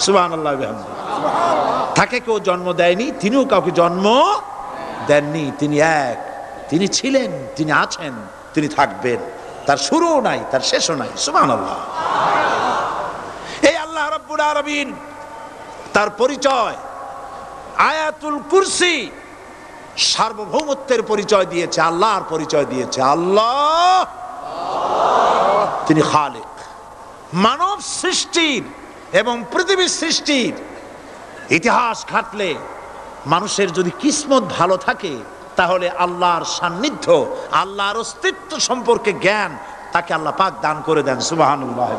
সুবহানাল্লাহ বিহামদিহি। তাকে কেউ জন্ম দেয়নি, তিনিও কাউকে জন্ম দেননি। তিনি এক, তিনি ছিলেন, তিনি আছেন, তিনি থাকবেন। তার শুরুও নাই, তার শেষও নাই। সুবহানাল্লাহ। এই আল্লাহ রাব্বুল আলামিন তার পরিচয় আয়াতুল কুরসি সার্বভৌমত্বের পরিচয় দিয়েছে, আল্লাহর পরিচয় দিয়েছে। আল্লাহ তিনি খালিক। মানব সৃষ্টির এবং পৃথিবীর সৃষ্টির ইতিহাস ঘাটলে মানুষের যদি কিসমত ভালো থাকে তাহলে আল্লাহর সান্নিধ্য, আল্লাহর অস্তিত্ব সম্পর্কে জ্ঞান তাকে আল্লাহ পাক দান করে দেন। সুবহানাল্লাহ।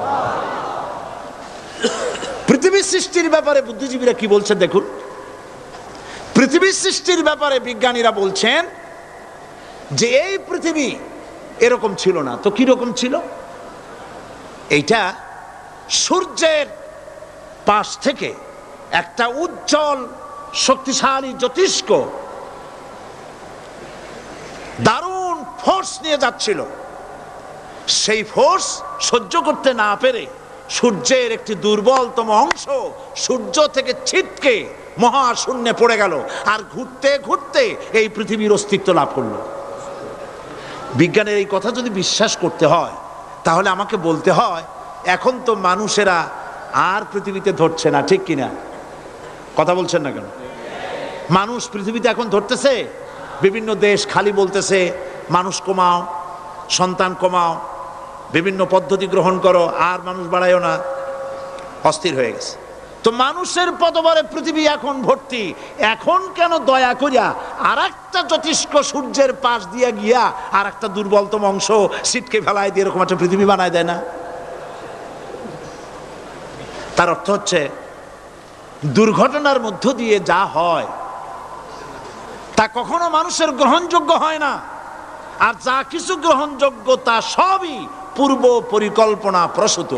পৃথিবীর সৃষ্টির ব্যাপারে বুদ্ধিজীবীরা কি বলছেন দেখুন। পৃথিবীর সৃষ্টির ব্যাপারে বিজ্ঞানীরা বলছেন যে এই পৃথিবী এরকম ছিল না তো কি রকম ছিল। এইটা সূর্যের পাশ থেকে একটা উজ্জ্বল শক্তিশালী জ্যোতিষ্ক দারুণ ফোর্স নিয়ে যাচ্ছিল। সেই ফোর্স সহ্য করতে না পেরে সূর্যের একটি দুর্বলতম অংশ সূর্য থেকে ছিটকে মহাশূন্যে পড়ে গেল, আর ঘুরতে ঘুরতে এই পৃথিবীর অস্তিত্ব লাভ করলো। বিজ্ঞানের এই কথা যদি বিশ্বাস করতে হয় তাহলে আমাকে বলতে হয় এখন তো মানুষেরা আর পৃথিবীতে ধরছে না, ঠিক কিনা? কথা বলছেন না কেন? মানুষ পৃথিবীতে এখন ধরতেছে, বিভিন্ন দেশ খালি বলতেছে মানুষ কমাও, সন্তান কমাও, বিভিন্ন পদ্ধতি গ্রহণ করো, আর মানুষ বাড়াইও না, অস্থির হয়ে গেছে। তো মানুষের পদবরে পৃথিবী এখন ভর্তি। এখন কেন দয়া করিয়া আর একটা জ্যোতিষ্ক সূর্যের পাশ দিয়া গিয়া আর একটা দুর্বলতম অংশ সিটকে ফেলায় দিয়ে এরকম একটা পৃথিবী বানায় দেয় না? তার অর্থ হচ্ছে দুর্ঘটনার মধ্য দিয়ে যা হয় তা কখনো মানুষের গ্রহণযোগ্য হয় না, আর যা কিছু গ্রহণযোগ্য তা সবই পূর্ব পরিকল্পনা প্রসূত।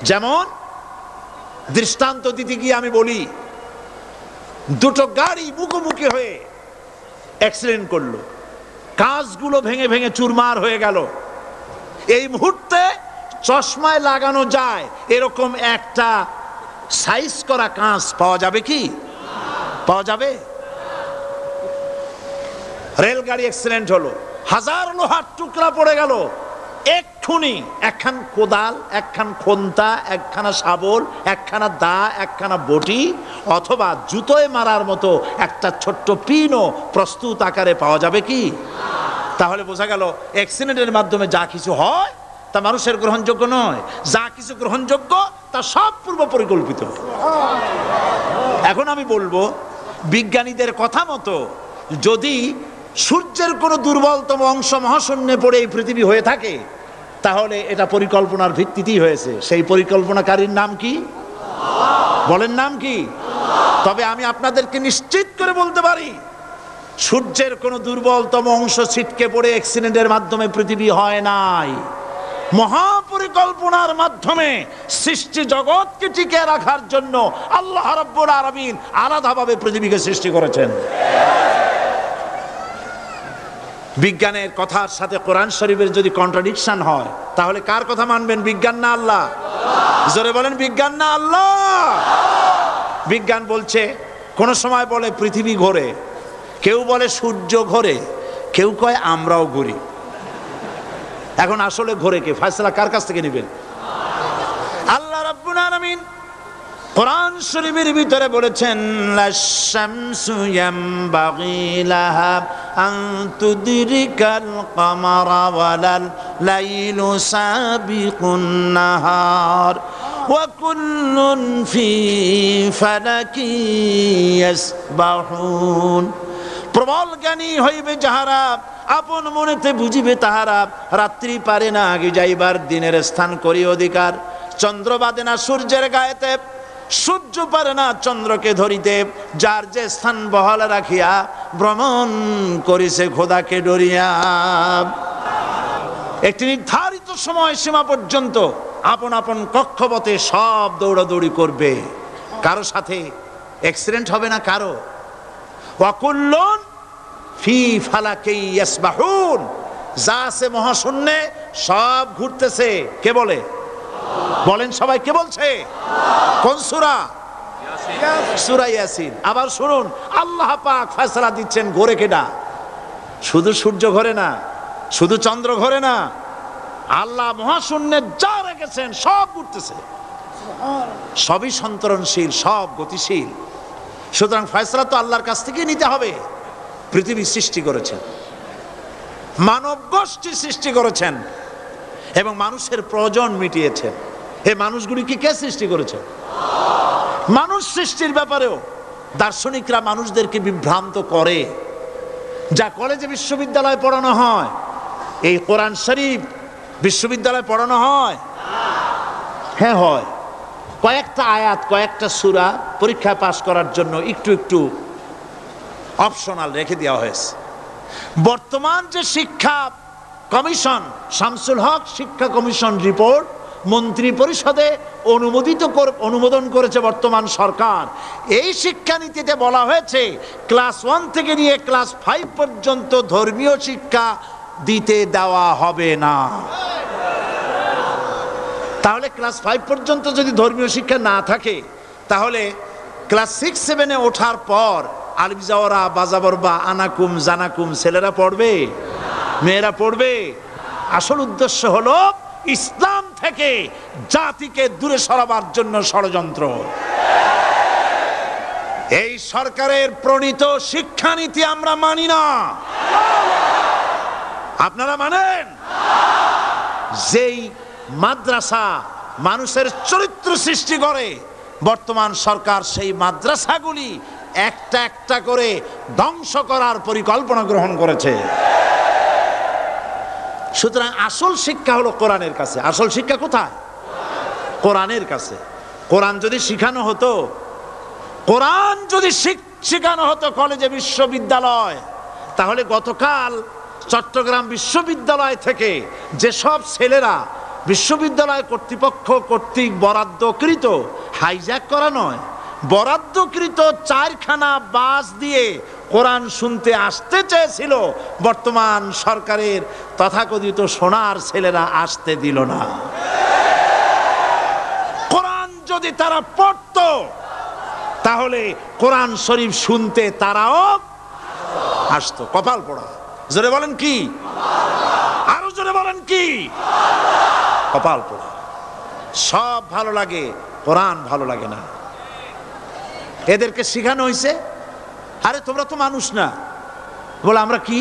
যেমন দৃষ্টান্ত দিতে গিয়ে আমি বলি, দুটো গাড়ি মুখোমুখি হয়ে অ্যাক্সিডেন্ট করলো, কাঁচগুলো ভেঙে ভেঙে চুরমার হয়ে গেল। এই মুহূর্তে চশমায় লাগানো যায় এরকম একটা সাইজ করা কাঁচ পাওয়া যাবে কি? পাওয়া যাবে? রেলগাড়ি অ্যাক্সিডেন্ট হলো, হাজার লোহার টুকরা পড়ে গেল, এক্ষুনি একখান কোদাল, একখান খন্তা, একখানা শাবল, একখানা দা, একখানা বটি অথবা জুতোয় মারার মতো একটা ছোট্ট পিনও প্রস্তুত আকারে পাওয়া যাবে কি? তাহলে বোঝা গেল অ্যাক্সিডেন্টের মাধ্যমে যা কিছু হয় তা মানুষের গ্রহণযোগ্য নয়, যা কিছু গ্রহণযোগ্য তা সব পূর্ব পরিকল্পিত। এখন আমি বলবো বিজ্ঞানীদের কথা মতো যদি সূর্যের কোনো দুর্বলতম অংশ মহাশূন্যে পড়ে এই পৃথিবী হয়ে থাকে তাহলে এটা পরিকল্পনার ভিত্তিতেই হয়েছে। সেই পরিকল্পনাকারীর নাম কি? বলেন নাম কি? তবে আমি আপনাদেরকে নিশ্চিত করে বলতে পারি সূর্যের কোনো দুর্বলতম অংশ ছিটকে পড়ে অ্যাক্সিডেন্টের মাধ্যমে পৃথিবী হয় নাই। মহাপরিকল্পনার মাধ্যমে সৃষ্টি জগৎকে টিকে রাখার জন্য আল্লাহ রাব্বুল আলামিন আলাদাভাবে পৃথিবীকে সৃষ্টি করেছেন। বিজ্ঞানের কথার সাথে কোরআন শরীফের যদি কন্ট্রাডিকশন হয় তাহলে কার কথা মানবেন, বিজ্ঞান না আল্লাহ? জোরে বলেন বিজ্ঞান না আল্লাহ? বিজ্ঞান বলছে, কোন সময় বলে পৃথিবী ঘোরে, কেউ বলে সূর্য ঘোরে, কেউ কয় আমরাও ঘুরি। এখন আসলে ঘোরে কে? ফয়সালা কার কাছ থেকে নেবেন? আল্লাহ রাব্বুল আলামিন কোরআন শরীফের ভিতরে বলেছেন, লাশ-শামসু ইয়ামবাগি লাহা আন তুদরিকাল কামারা ওয়ালাল লাইলু সাবিকুন নাহার ওয়া কুল্লুন ফি ফালাকি ইয়াসবাহুন। প্রবল জ্ঞানী হইবে যাহারা, আপন মনেতে বুঝিবে তাহারা, রাত্রি পারে না আগে যাইবার, দিনের স্থান করি অধিকার। চন্দ্র বাদে না সূর্যের গায়েতে, সূর্য পারে না চন্দ্রকে ধরিতে, যার যে স্থান বহাল রাখিয়া ভ্রমণ করিছে খোদাকে ডরিয়া। একটি নির্ধারিত সময় সীমা পর্যন্ত আপন আপন কক্ষপথে সব দৌড়াদৌড়ি করবে, কারো সাথে অ্যাক্সিডেন্ট হবে না কারো। ওয়াকুল্লুন ফি ফালাকি ইয়াসবাহুন, যা আছে মহাশূন্যে সব ঘুরতেছে। কে বলে? বলেন সবাই, কে বলছে? কোন সূরা? সূরা ইয়াসিন। আবার শুনুন, আল্লাহ পাক ফয়সালা দিচ্ছেন ঘোরে কেডা? শুধু সূর্য ঘোরে না, শুধু চন্দ্র ঘোরে না, আল্লাহ মহাশূন্যে যা রেখেছেন সব ঘুরতেছে, সবই সন্তরণশীল, সব গতিশীল। সুতরাং ফয়সালা তো আল্লাহর কাছ থেকে নিতে হবে। পৃথিবী সৃষ্টি করেছেন, মানব গোষ্ঠী সৃষ্টি করেছেন এবং মানুষের প্রয়োজন মিটিয়েছেন। এই মানুষগুলিকে কে সৃষ্টি করেছেন? মানুষ সৃষ্টির ব্যাপারেও দার্শনিকরা মানুষদেরকে বিভ্রান্ত করে। যা কলেজে বিশ্ববিদ্যালয়ে পড়ানো হয়, এই কোরআন শরীফ বিশ্ববিদ্যালয়ে পড়ানো হয়? হ্যাঁ হয়। কয়েকটা আয়াত, কয়েকটা সূরা পরীক্ষায় পাশ করার জন্য একটু একটু অপশনাল রেখে দেওয়া হয়েছে। বর্তমান যে শিক্ষা কমিশন, শামসুল হক শিক্ষা কমিশন রিপোর্ট মন্ত্রী পরিষদে অনুমোদন করেছে বর্তমান সরকার। এই শিক্ষানীতিতে বলা হয়েছে ক্লাস 1 থেকে নিয়ে ক্লাস 5 পর্যন্ত ধর্মীয় শিক্ষা দিতে দেওয়া হবে না। তাহলে ক্লাস 5 পর্যন্ত যদি ধর্মীয় শিক্ষা না থাকে, তাহলে ক্লাস 6-7-এ ওঠার পর আলিফ জাওরা বাজাবরবা আনাকুম জানাকুম ছেলেরা পড়বে? মেয়েরা পড়বে? আসল উদ্দেশ্য হলো ইসলাম থেকে জাতিকে দূরে সরাবার জন্য ষড়যন্ত্র। এই সরকারের প্রণীত শিক্ষানীতি আমরা মানি না। আপনারা মানেন? যেই মাদ্রাসা মানুষের চরিত্র সৃষ্টি করে, বর্তমান সরকার সেই মাদ্রাসাগুলি একটা একটা করে ধ্বংস করার পরিকল্পনা গ্রহণ করেছে। সুতরাং আসল শিক্ষা হলো কোরআনের কাছে। আসল শিক্ষা কোথায়? কোরআনের কাছে। কোরআন যদি শিখানো হতো, কোরআন যদি শিখানো হতো কলেজে বিশ্ববিদ্যালয়, তাহলে গতকাল চট্টগ্রাম বিশ্ববিদ্যালয় থেকে যেসব ছেলেরা বিশ্ববিদ্যালয় কর্তৃপক্ষ কর্তৃক বরাদ্দকৃত, হাইজ্যাক করা নয়, বরাদ্দকৃত 4খানা বাস দিয়ে কোরআন শুনতে আসতে চেয়েছিল, বর্তমান সরকারের তথাকথিত সোনার ছেলেরা আসতে দিল না। কোরআন যদি তারা পড়তো, তাহলে কোরআন শরীফ শুনতে তারাও আসতো। কপাল পোড়া। জোরে বলেন কি? আরো জোরে বলেন কি? কপাল পোড়া। সব ভালো লাগে, কোরআন ভালো লাগে না। এদেরকে শিখানো হয়েছে, আরে তোমরা তো মানুষ না। বলে আমরা কি?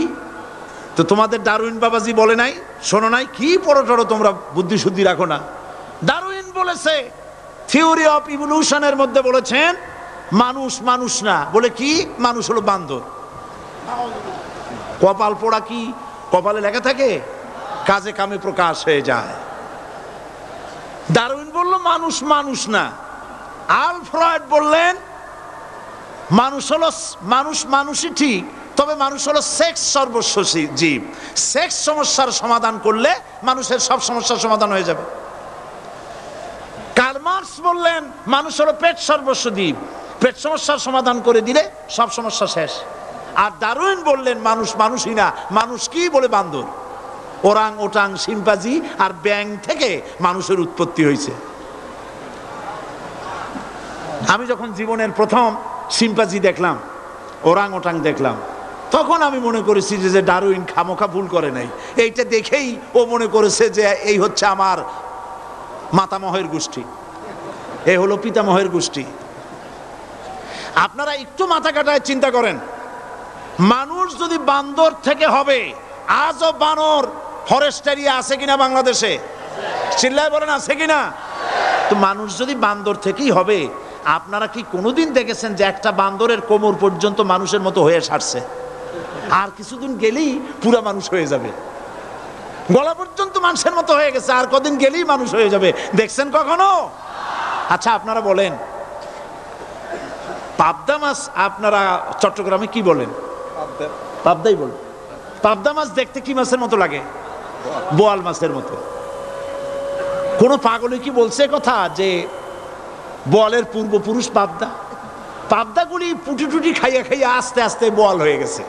তো তোমাদের ডারউইন বাবাজি বলে নাই, শোনো নাই? কি পড়ো টড়ো তোমরা, বুদ্ধি শুদ্ধি রাখো না। ডারউইন বলেছে, থিওরি অফ ইভলিউশনের মধ্যে বলেছেন মানুষ মানুষ না। বলে কি? মানুষ হলো বান্দর। কপাল পোড়া। কি কপালে লেখা থাকে? কাজে কামে প্রকাশ হয়ে যায়। ডারউইন বলল মানুষ মানুষ না। আলফ্রেড বললেন মানুষ হলো মানুষই ঠিক, তবে মানুষ হলো সেক্স সর্বস্ব জীব। সেক্স সমস্যার সমাধান করলে মানুষের সব সমস্যার সমাধান হয়ে যাবে। কার্ল মার্কস বললেন মানুষ হলো পেট সর্বস্ব জীব, পেট সমস্যার সমাধান করে দিলে সব সমস্যা শেষ। আর ডারউইন বললেন মানুষ মানুষই না, মানুষ কি? বলে বান্দর। ওরাং ওটাং শিম্পাজি আর ব্যাং থেকে মানুষের উৎপত্তি হয়েছে। আমি যখন জীবনের প্রথম শিম্পাজি দেখলাম, ওরাং ওটাং দেখলাম, তখন আমি মনে করেছি যে ডারউইন খামোখা ভুল করে নাই। এইটা দেখেই ও মনে করেছে যে এই হচ্ছে আমার মাতামহের গোষ্ঠী, এই হলো পিতামহের গোষ্ঠী। আপনারা একটু মাথা কাটায় চিন্তা করেন, মানুষ যদি বান্দর থেকে হবে, আজও বানর ফরেস্ট এরিয়া আছে কিনা বাংলাদেশে? চিল্লায় বলেন আছে কিনা? তো মানুষ যদি বান্দর থেকেই হবে, আপনারা কি কোনোদিন দেখেছেন যে একটা বান্দরের কোমর পর্যন্ত মানুষের মতো হয়ে সারছে? আর কিছুদিন গেলেই পুরা মানুষ হয়ে যাবে। গলা পর্যন্ত মানুষের মতো হয়ে গেছে, আর কদিন গেলেই মানুষ হয়ে যাবে। দেখছেন কখনো? আচ্ছা আপনারা বলেন, পাবদা মাছ আপনারা চট্টগ্রামে কি বলেন? পাবদাই বলেন। পাবদা মাছ দেখতে কি মাছের মতো লাগে? বোয়াল মাছের মতো। কোন পাগলে কি বলছে কথা যে বোয়ালের পূর্বপুরুষ পাবদা? পাবদাগুলি পুটি টুটি খাইয়া খাইয়া আস্তে আস্তে বোয়াল হয়ে গেছে,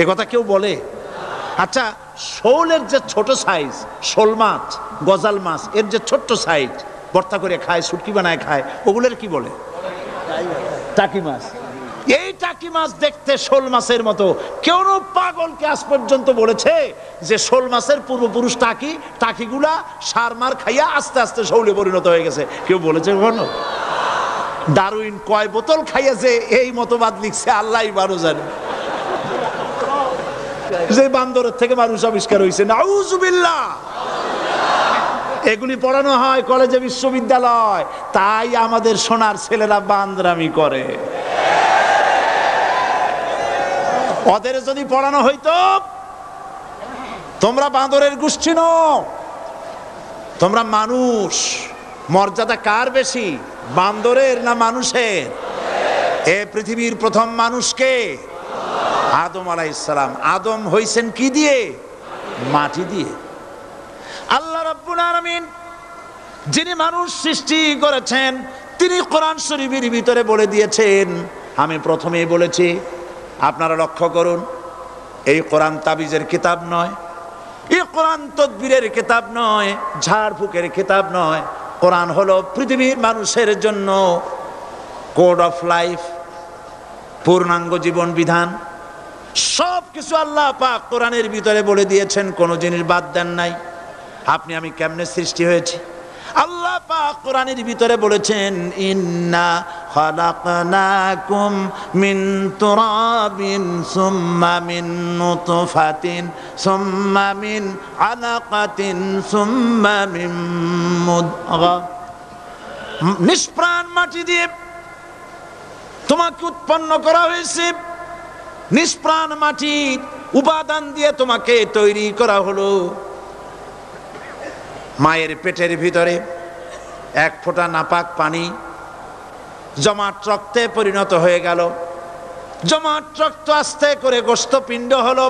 এ কথা কেউ বলে? আচ্ছা, শোলের যে ছোট সাইজ, শোল মাছ, গজাল মাছ, এর যে ছোট্ট সাইজ, ভর্তা করে খায়, শুটকি বানায় খায়, ওগুলোর কি বলে? টাকি মাছ। এই টাকি মাছ দেখতে শোল মাছের মতো। কেউ পাগলকে আজ পর্যন্ত বলেছে যে শোল মাছের পূর্বপুরুষ টাকি, টাকিগুলা সার মার খাইয়া আস্তে আস্তে শৌলে পরিণত হয়ে গেছে? কেউ বলেছে কখনো? ডারউইন কয় বোতল খাইয়া যে এই মতবাদ লিখছে আল্লাহই ভালো জানে। যে বান্দরের থেকে মানুষ আবিষ্কার হয়েছে, নাউজুবিল্লাহ। এগুলি পড়ানো হয় কলেজে, বিশ্ববিদ্যালয়, তাই আমাদের সোনার ছেলেরা বান্দরামি করে। ওদের যদি পড়ানো হইতো তোমরা বান্দরের গোষ্ঠী নও, তোমরা মানুষ, মর্যাদা কার বেশি, বান্দরের না মানুষের? এ পৃথিবীর প্রথম মানুষকে আদম আলাইহিস সালাম। আদম হইছেন কি দিয়ে? মাটি দিয়ে। আল্লাহ রাব্বুল আলামিন যিনি মানুষ সৃষ্টি করেছেন, তিনি কোরআন শরীফের ভিতরে বলে দিয়েছেন, আমি প্রথমেই বলেছি, আপনারা লক্ষ্য করুন, এই কোরআন তাবিজের কিতাব নয়, এই কোরআন তদবিরের কিতাব নয়, ঝাড়ফুঁকের কিতাব নয়। কোরআন হলো পৃথিবীর মানুষের জন্য কোড অফ লাইফ, পূর্ণাঙ্গ জীবন বিধান। সব কিছু আল্লাহ পাক কোরআনের ভিতরে বলে দিয়েছেন, কোনো জিনিস বাদ দেন নাই। আপনি আমি কেমনে সৃষ্টি হয়েছি আল্লাহ পাক কোরআনের ভিতরে বলেছেন, ইন্না খালাকনাকুম মিন তুরাবিন সুম্মা মিন নুতফাতিন সুম্মা মিন আলাকাতিন সুম্মা মিন মুদগা। নিষ্প্রাণ মাটি দিয়ে তোমাকে উৎপন্ন করা হয়েছে, নিষ্প্রাণ মাটির উপাদান দিয়ে তোমাকে তৈরি করা হলো। মায়ের পেটের ভিতরে এক ফোঁটা নাপাক পানি জমাট রক্তে পরিণত হয়ে গেল, জমাট রক্ত আস্তে করে গোস্ত পিণ্ড হলো,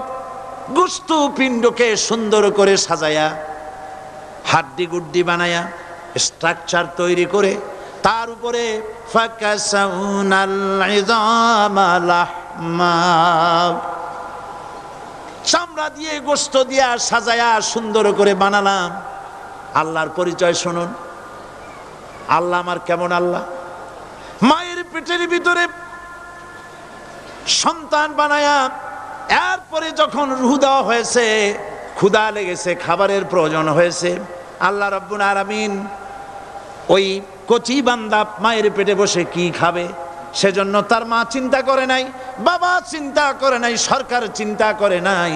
গোস্ত পিণ্ডকে সুন্দর করে সাজায়া হাড্ডি গুড্ডি বানায়া স্ট্রাকচার তৈরি করে তার উপরে ফাকাসাউনাল ইযামা লাহমা, চামড়া দিয়ে গোস্ত দিয়া সাজায়া সুন্দর করে বানালাম। আল্লাহর পরিচয় শুনুন, আল্লাহ আমার কেমন আল্লাহ। মায়ের পেটের ভিতরে সন্তান বানায়া এরপরে যখন রূহ দেওয়া হয়েছে, ক্ষুধা লেগেছে, খাবারের প্রয়োজন হয়েছে, আল্লাহ রাব্বুল আলামিন ওই কচি বান্দা মায়ের পেটে বসে কি খাবে, সেজন্য তার মা চিন্তা করে নাই, বাবা চিন্তা করে নাই, সরকার চিন্তা করে নাই।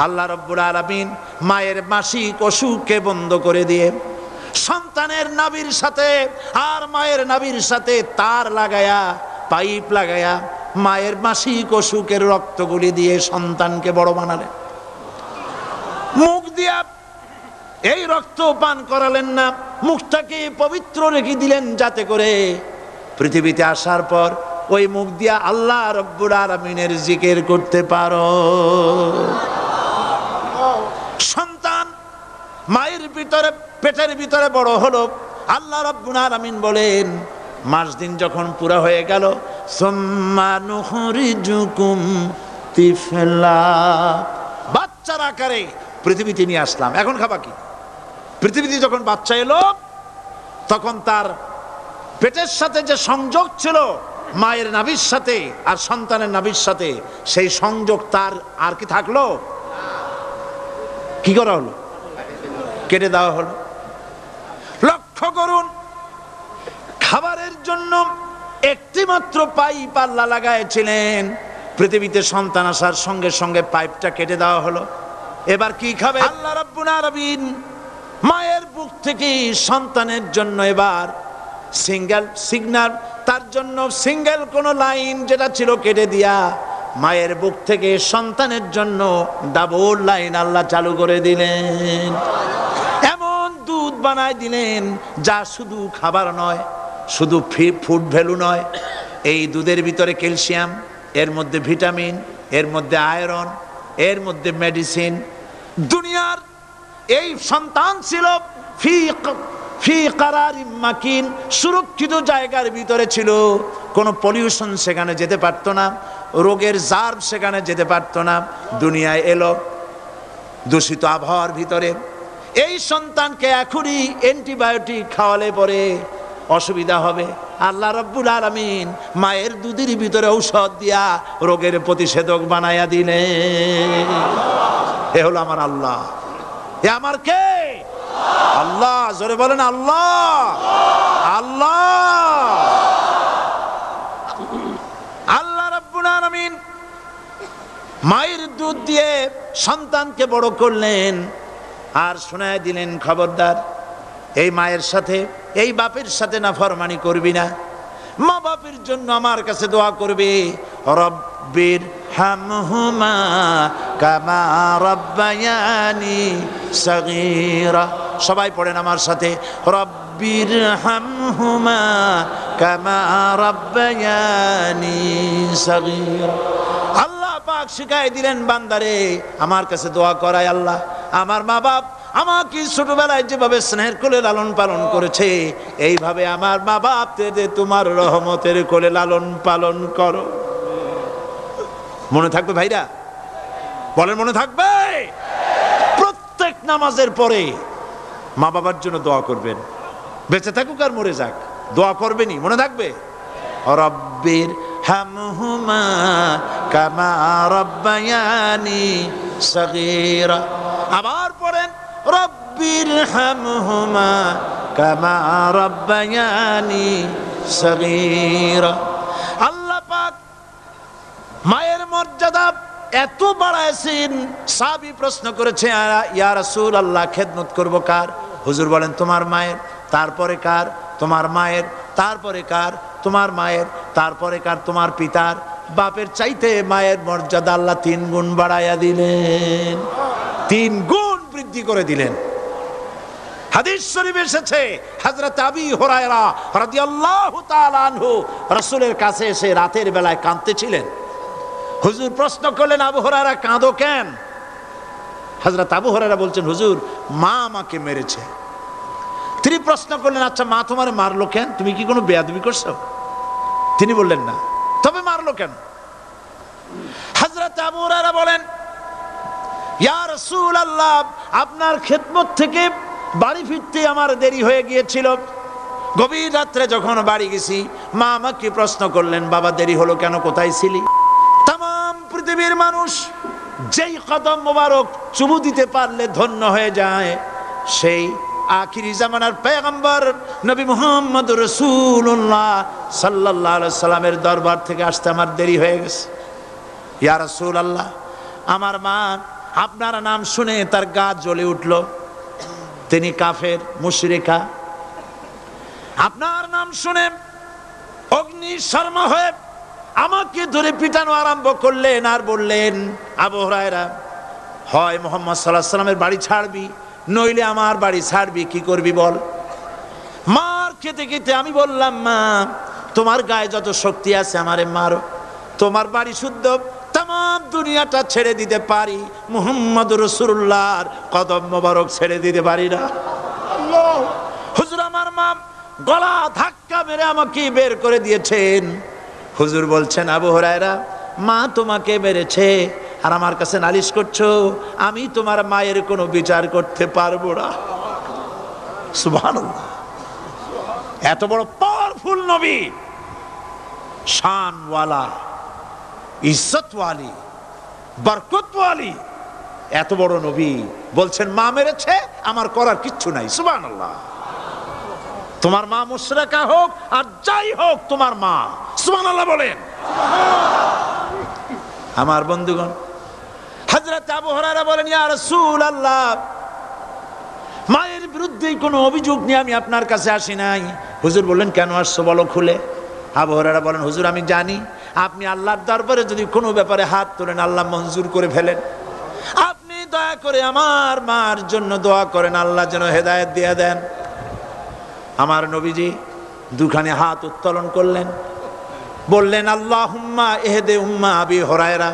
আল্লাহ রাব্বুল আলামিন মায়ের মাসিক অসুখকে বন্ধ করে দিয়ে সন্তানের নাভির সাথে আর মায়ের নাভির সাথে তার লাগায়া, পাইপ লাগায়া মায়ের মাসিক অসুখের রক্তগুলি দিয়ে সন্তানকে বড় বানালেন। মুখ দিয়া এই রক্ত পান করালেন না, মুখটাকে পবিত্র রেখে দিলেন যাতে করে পৃথিবীতে আসার পর ওই মুখ দিয়া আল্লাহ রাব্বুল আলামিনের জিকির করতে পারো। সন্তান মায়ের ভিতরে পেটের ভিতরে বড় হলো, আল্লাহ রাব্বুল আলামিন বলেন মাস দিন যখন পুরা হয়ে গেল, সুম্মা নুখরিজুকুম তিফলা, বাচ্চার আকারে পৃথিবীতে নিয়ে আসলাম। এখন খাবা কি? পৃথিবীতে যখন বাচ্চা এলো তখন তার পেটের সাথে যে সংযোগ ছিল মায়ের নাভির সাথে আর সন্তানের নাভির সাথে, সেই সংযোগ তার আর কি থাকলো? কি করা হলো? কেটে দেওয়া হলো। লক্ষ্য করুন, খাবারের জন্য একটি মাত্র পাইপ আল্লাহ লাগাইছিলেন, পৃথিবীতে সন্তান আসার সঙ্গে সঙ্গে পাইপটা কেটে দেওয়া হলো। এবার কি খাবে? আল্লাহ রাব্বুল আলামিন মায়ের বুক থেকে সন্তানের জন্য এবার সিঙ্গেল সিগন্যাল, তার জন্য সিঙ্গেল কোন লাইন যেটা ছিল কেটে দিয়া মায়ের বুক থেকে সন্তানের জন্য ডাবল লাইন আল্লাহ চালু করে দিলেন। এমন দুধ বানায় দিলেন যা শুধু খাবার নয়, শুধু ফুড ভ্যালু নয়, এই দুধের ভিতরে ক্যালসিয়াম, এর মধ্যে ভিটামিন, এর মধ্যে আয়রন, এর মধ্যে মেডিসিন। দুনিয়ার এই সন্তান ছিল ফি কারারিম মাকিন, সুরক্ষিত জায়গার ভিতরে ছিল, কোনো পলিউশন সেখানে যেতে পারতো না, রোগের জার্ম সেখানে যেতে পারতো না। দুনিয়ায় এলো দূষিত আবহাওয়ার ভিতরে, এই সন্তানকে এখনই অ্যান্টিবায়োটিক খাওয়ালে পরে অসুবিধা হবে। আল্লাহ রাব্বুল আলামিন মায়ের দুধের ভিতরে ঔষধ দিয়া রোগের প্রতিষেধক বানায়া দিলেন। এ হলো আমার আল্লাহ। এ আমার কে? আল্লাহ। জোরে বলেন আল্লাহ। আল্লাহ আল্লাহ রাব্বুল আলামিন মায়ের দুধ দিয়ে সন্তানকে বড় করলেন আর শোনায় দিলেন, খবরদার এই মায়ের সাথে এই বাপের সাথে নাফরমানি করবি না। মা বাপের জন্য আমার কাছে দোয়া করবে, রব্বির হামহুমা কামা রাব্বায়ানি সাগীরা। সবাই পড়েন আমার সাথে, রব্বির হামহুমা কামা রাব্বায়ানি সাগীরা। আল্লাহ পাক শিখাই দিলেন বান্দারে আমার কাছে দোয়া করায়, আল্লাহ আমার মা বাপ আমাকে ছোটবেলায় যেভাবে স্নেহের কোলে লালন পালন করেছে, এইভাবে আমার মা বাপদের তোমার রহমতের কোলে লালন পালন করো। মনে থাকবে ভাইরা? বলেন মনে থাকবে? প্রত্যেক নামাজের পরে মা বাবার জন্য দোয়া করবেন, বেঁচে থাকুক আর মরে যাক, দোয়া করবেনই। মনে থাকবে? রব্বির হামহুমা কামা রাব্বায়ানি সাগীরা। আবার পড়েন, রব্বির হামহুমা কামা রাব্বায়ানি সাগীরা। আল্লাহ পাক মায়ের মর্যাদা এত বাড়াইছেন, সাহাবী প্রশ্ন করেছে, ইয়া রাসূলুল্লাহ খেদমত করব কার? হুজুর বলেন তোমার মায়ের, তারপরে কার? তোমার মায়ের, তারপরে কার? তোমার মায়ের, তারপরে কার? তোমার পিতার। বাপের চাইতে মায়ের মর্যাদা আল্লাহ 3 গুণ বাড়াইয়া দিলেন, 3 গুণ বৃদ্ধি করে দিলেন। হাদিস শরীফে এসেছে, হযরত আবী হুরায়রা রাদিয়াল্লাহু তাআলা আনহু রাসূলের কাছে এসে রাতের বেলায় কাঁদতেছিলেন। হুজুর প্রশ্ন করলেন, আবু হুরায়রা কাঁদো কেন? হযরত আবু হুরায়রা বলছেন, হুজুর মা আমাকে মেরেছে। তিনি প্রশ্ন করলেন, আচ্ছা মা তোমার মারলো কেন? তুমি কি কোনো বেয়াদবি করছো? তিনি বললেন না। তবে মারলো কেন? হযরত আবু হুরায়রা বলেন, ইয়া রাসূলুল্লাহ আপনার খেদমত থেকে বাড়ি ফিরতে আমার দেরি হয়ে গিয়েছিল। গভীর রাত্রে যখন বাড়ি গেছি, মা আমাকে প্রশ্ন করলেন, বাবা দেরি হলো কেন, কোথায় ছিলি? তাম পৃথিবীর মানুষ যেই কদম মোবারক চুমু দিতে পারলে ধন্য হয়ে যায়, সেই আখিরি জামানার পয়গম্বর নবী মুহাম্মদ রাসূলুল্লাহ সাল্লাল্লাহু আলাইহি সাল্লামের দরবার থেকে আসতে আমার দেরি হয়ে গেছে। ইয়া রাসূলুল্লাহ আমার মা আপনার নাম শুনে তার গা জ্বলে উঠল, তিনি কাফের মুশরিকা। আপনার নাম শুনে অগ্নি শর্মা হয়ে আমাকে ধরে পিটানো আরম্ভ করলেন আর বললেন, আবু হুরায়রা হয় মুহাম্মদ সাল্লাল্লাহু আলাইহি সাল্লামের বাড়ি ছাড়বি, নইলে আমার বাড়ি ছাড়বি, কি করবি বল? মার খেতে খেতে আমি বললাম, মা তোমার গায়ে যত শক্তি আছে আমারে মারো, তোমার বাড়ি শুদ্ধ, তাম দুনিয়াটা ছেড়ে দিতে পারি, মুহাম্মদ রাসূলুল্লাহর কদম মোবারক ছেড়ে দিতে পারি না। হুজুর আমার মা গলা ধাক্কা মেরে আমাকে বের করে দিয়েছেন। হুজুর বলছেন, আবু হুরায়রা মা তোমাকে মেরেছে আর আমার কাছে নালিশ করছো, আমি তোমার মায়ের কোনো বিচার করতে পারবো না। সুবহানাল্লাহ। এত বড় পাওয়ারফুল নবী, শানওয়ালা, ইজ্জতওয়ালি, বরকতওয়ালি, এত বড় নবী বলছেন মা মেরেছে, আমার করার কিচ্ছু নাই। সুবহানাল্লাহ। তোমার মা মুশরিকা হোক আর যাই হোক, তোমার মা। সুবহানাল্লাহ বলেন। আমার বন্ধুগণ, হযরত আবু হুরায়রা বলেন, ইয়া রাসূলুল্লাহ মায়ের বিরুদ্ধে কোনো অভিযোগ নিয়ে আমি আপনার কাছে আসি নাই। হুজুর বললেন, কেন আসছো বলো খুলে। আবু হুরায়রা বলেন, হুজুর আমি জানি আপনি আল্লাহর দরবারে যদি কোনো ব্যাপারে হাত তোলেন আল্লাহ মঞ্জুর করে ফেলেন। আপনি দয়া করে আমার মার জন্য দোয়া করেন, আল্লাহ যেন হেদায়েত দিয়ে দেন। আমার নবীজি দুখানে হাত উত্তোলন করলেন, বললেন, আল্লাহুম্মা ইহদি উম্মা আবি হুরায়রা,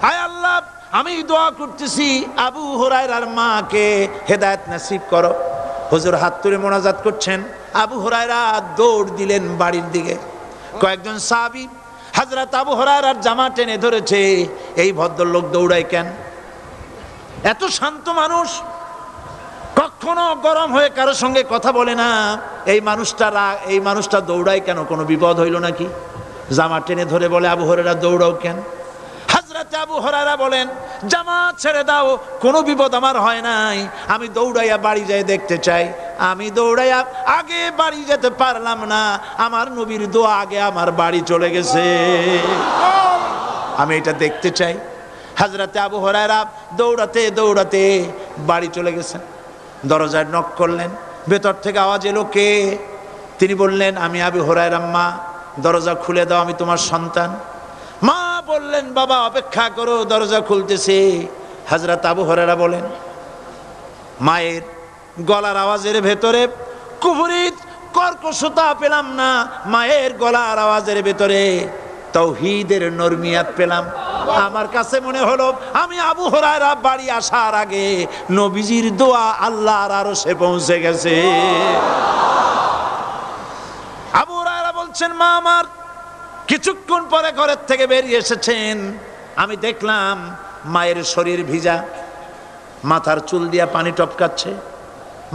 আয় আল্লাহ আমি দোয়া করতেছি আবু হুরায়রার মাকে হেদায়েত নসিব করো। হুজুর হাত তুলে মোনাজাত করছেন, আবু হুরায়রা দৌড় দিলেন বাড়ির দিকে। কয়েকজন সাহাবী হযরত আবু হুরায়রার জামা টেনে ধরেছে, এই ভদ্রলোক দৌড়ায় কেন? এত শান্ত মানুষ, কখনো গরম হয়ে কারো সঙ্গে কথা বলে না। এই মানুষটা দৌড়ায় কেন? কোনো বিপদ হইল নাকি? জামা টেনে ধরে বলে, আবু হুরায়রা দৌড়াও কেন? হযরত আবু হুরায়রা বলেন, জামাত ছেড়ে দাও, কোনো বিপদ আমার হয় নাই, আমি দৌড়াইয়া বাড়ি যাই দেখতে চাই। আমি দৌড়াইয়া আগে বাড়ি যেতে পারলাম না, আমার নবীর দোয়া আগে আমার বাড়ি চলে গেছে, আমি এটা দেখতে চাই। হযরত আবু হুরায়রা দৌড়াতে দৌড়াতে বাড়ি চলে গেছেন। দরজায় নক করলেন, ভেতর থেকে আওয়াজ এলো, কে? তিনি বললেন, আমি আবু হুরায়রা। মা, দরজা খুলে দাও, আমি তোমার সন্তান। মা বললেন, বাবা অপেক্ষা করো, দরজা খুলতেছে। হযরত আবু হুরায়রা বলেন, মায়ের গলার আওয়াজের ভেতরে কুফরি কর্কশতা পেলাম না, মায়ের গলার আওয়াজের ভেতরে তাওহীদের নরমিয়াত পেলাম। আমার কাছে মনে হলো আমি আবু হুরায়রা বাড়ি আসার আগে নবীজির দোয়া আল্লাহর আরশে পৌঁছে গেছে। আবু হুরায়রা বলছেন, মা আমার কিছুক্ষণ পরে ঘরের থেকে বেরিয়ে এসেছেন, আমি দেখলাম মায়ের শরীর ভিজা, মাথার চুল দিয়া পানি টপকাচ্ছে।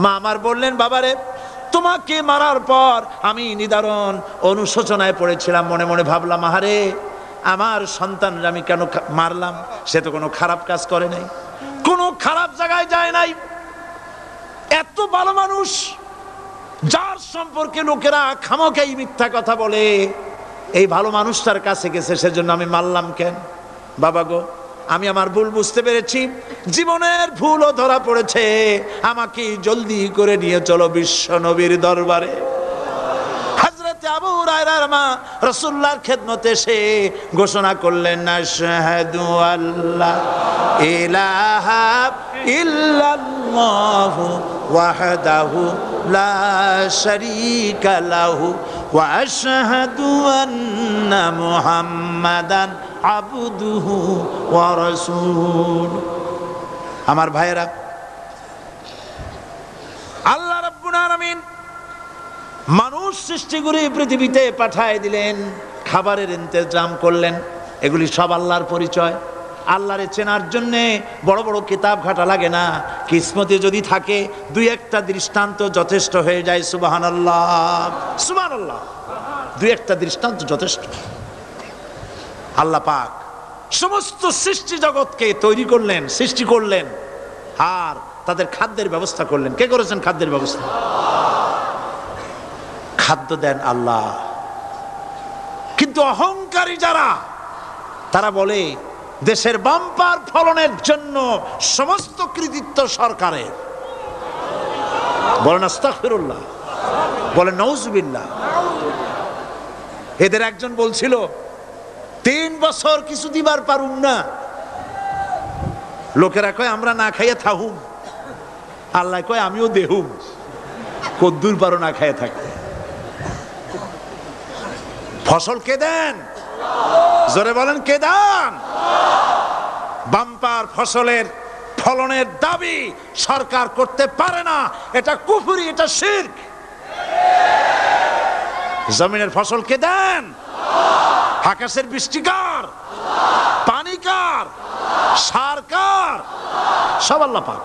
মা আমার বললেন, বাবারে তোমাকে মারার পর আমি নিদারুণ অনুশোচনায় পড়েছিলাম, মনে মনে ভাবলাম, আহারে আমার সন্তানরা আমি কেন মারলাম? সে তো কোনো খারাপ কাজ করে নাই, কোনো খারাপ জায়গায় যায় নাই, এত ভালো মানুষ যার সম্পর্কে লোকেরা খামোখাই মিথ্যা কথা বলে, এই ভালো মানুষটার কাছে গেছে, সেজন্য আমি মারলাম কেন? বাবা গো, আমি আমার ভুল বুঝতে পেরেছি, জীবনের ভুলও ধরা পড়েছে, আমাকে জলদি করে নিয়ে চলো বিশ্ব নবীর দরবারে। হযরত আবু হুরায়রার মা রাসূলুল্লাহর খেদমতে এসে ঘোষণা করলেন, আশহাদু আল্লা ইলাহা ইল্লাল্লাহু ওয়াহদাহু লা শারীকা লাহু ওয়া আশহাদু আন্না মুহাম্মাদান আবদুহু ওয়া রাসূলুহু। আমার ভাইয়েরা, আল্লাহ রাব্বুল আলামিন মানুষ সৃষ্টি করে পৃথিবীতে পাঠায় দিলেন, খাবারের ইন্তজাম করলেন, এগুলি সব আল্লাহর পরিচয়। আল্লাহরে চেনার জন্য বড় বড় কিতাব ঘাটা লাগে না, কিসমতে যদি থাকে দুই একটা দৃষ্টান্ত যথেষ্ট হয়ে যায়। সুবহানাল্লাহ, সুবহানাল্লাহ, দুই একটা দৃষ্টান্ত যথেষ্ট। আল্লাহ পাক সমস্ত সৃষ্টি জগৎকে তৈরি করলেন, সৃষ্টি করলেন, আর তাদের খাদ্যের ব্যবস্থা করলেন। কে করেছেন খাদ্যের ব্যবস্থা? খাদ্য দেন আল্লাহ। কিন্তু অহংকারী যারা, তারা বলে দেশের বাম্পার ফলনের জন্য সমস্ত কৃতিত্ব সরকারের। বলেন আস্তাগফিরুল্লাহ, বলেন নাউজুবিল্লাহ। এদের একজন বলছিল, 3 বছর কিছু দিবার পারুম না, লোকেরা কয় আমরা না খাইয়ে থাহুম, আল্লাহ কয় আমিও দেহুম, কদ্দুর পারো না খাইয়ে থাকতে। ফসল কে দেন? জোরে বলেন, কে দেন? বাম্পার ফসলের ফলনের দাবি সরকার করতে পারে না, এটা কুফরি, এটা শিরক। জমিনের ফসল কে দেন? আকাশের বৃষ্টি কার? পানি কার? সার কার? সব আল্লাহ পাক।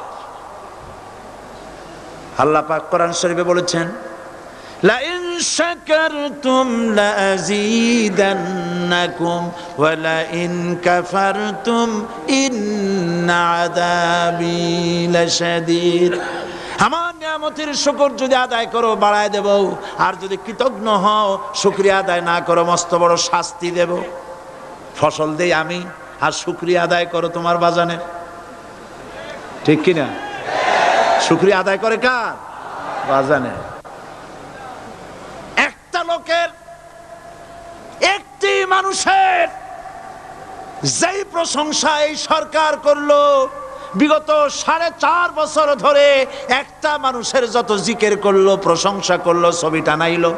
আল্লাহ পাক কোরআন শরীফে বলেছেন, লা ইন শাকারতুম লা আযীদান্নাকুম ওয়া লা ইন কাফারতুম ইন্না আযাবি লাশাদীদ। আমার নিয়ামতের শুকর যদি আদায় করো বাড়ায় দেব, আর যদি কৃতজ্ঞ হও, শুকরিয়া আদায় না করো, মস্ত বড় শাস্তি দেব। ফসল দেই আমি, আর শুকরিয়া আদায় করো তোমার বাজানের। ঠিক কিনা? শুকরিয়া আদায় করে কার? বাজানের। একটা লোকের, একটি মানুষের যেই প্রশংসা এই সরকার করলো, বিগত 4.5 বছর ধরে একটা মানুষের যত জিকির করলো, প্রশংসা করলো, ছবি টানাইলো,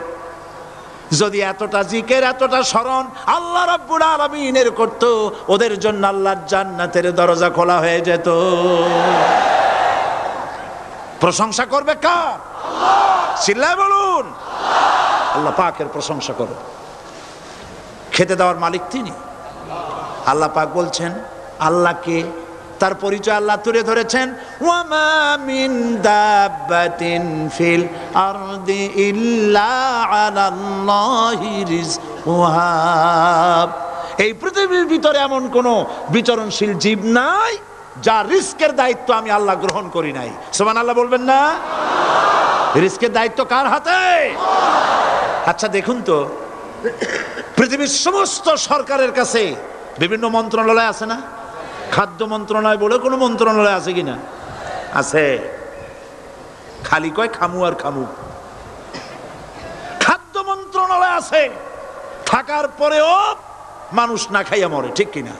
যদি এতটা জিকির, এতটা স্মরণ আল্লাহ রাব্বুল আলামিনের করত, ওদের জন্য আল্লাহর জান্নাতের দরজা খোলা হয়ে যেত। প্রশংসা করবে কার? চিল্লায় বলুন, আল্লাহ পাকের প্রশংসা করো। খেতে দেওয়ার মালিক তিনি। আল্লাহ পাক বলছেন, আল্লাহকে তার পরিচয় আল্লাহ তুলে ধরেছেন, ওয়ামা মিন দাব্বাতিন ফিল আরদি ইল্লা আলাল্লাহি রিজকুহা। এই পৃথিবীর ভিতরে এমন কোন বিচরণশীল জীব নাই যার রিস্কের দায়িত্ব আমি আল্লাহ গ্রহণ করি নাই। সুবহানাল্লাহ বলবেন না? রিস্কের দায়িত্ব কার হাতে? আচ্ছা দেখুন তো, পৃথিবীর সমস্ত সরকারের কাছে বিভিন্ন মন্ত্রণালয় আছে না? খাদ্য মন্ত্রণালয় বলে কোনো মন্ত্রণালয় আছে কিনা? আছে। খালি কয় খামু আর খামু। খাদ্য মন্ত্রণালয় আছে, থাকার পরেও মানুষ না খাইয়া মরে, ঠিক কিনা?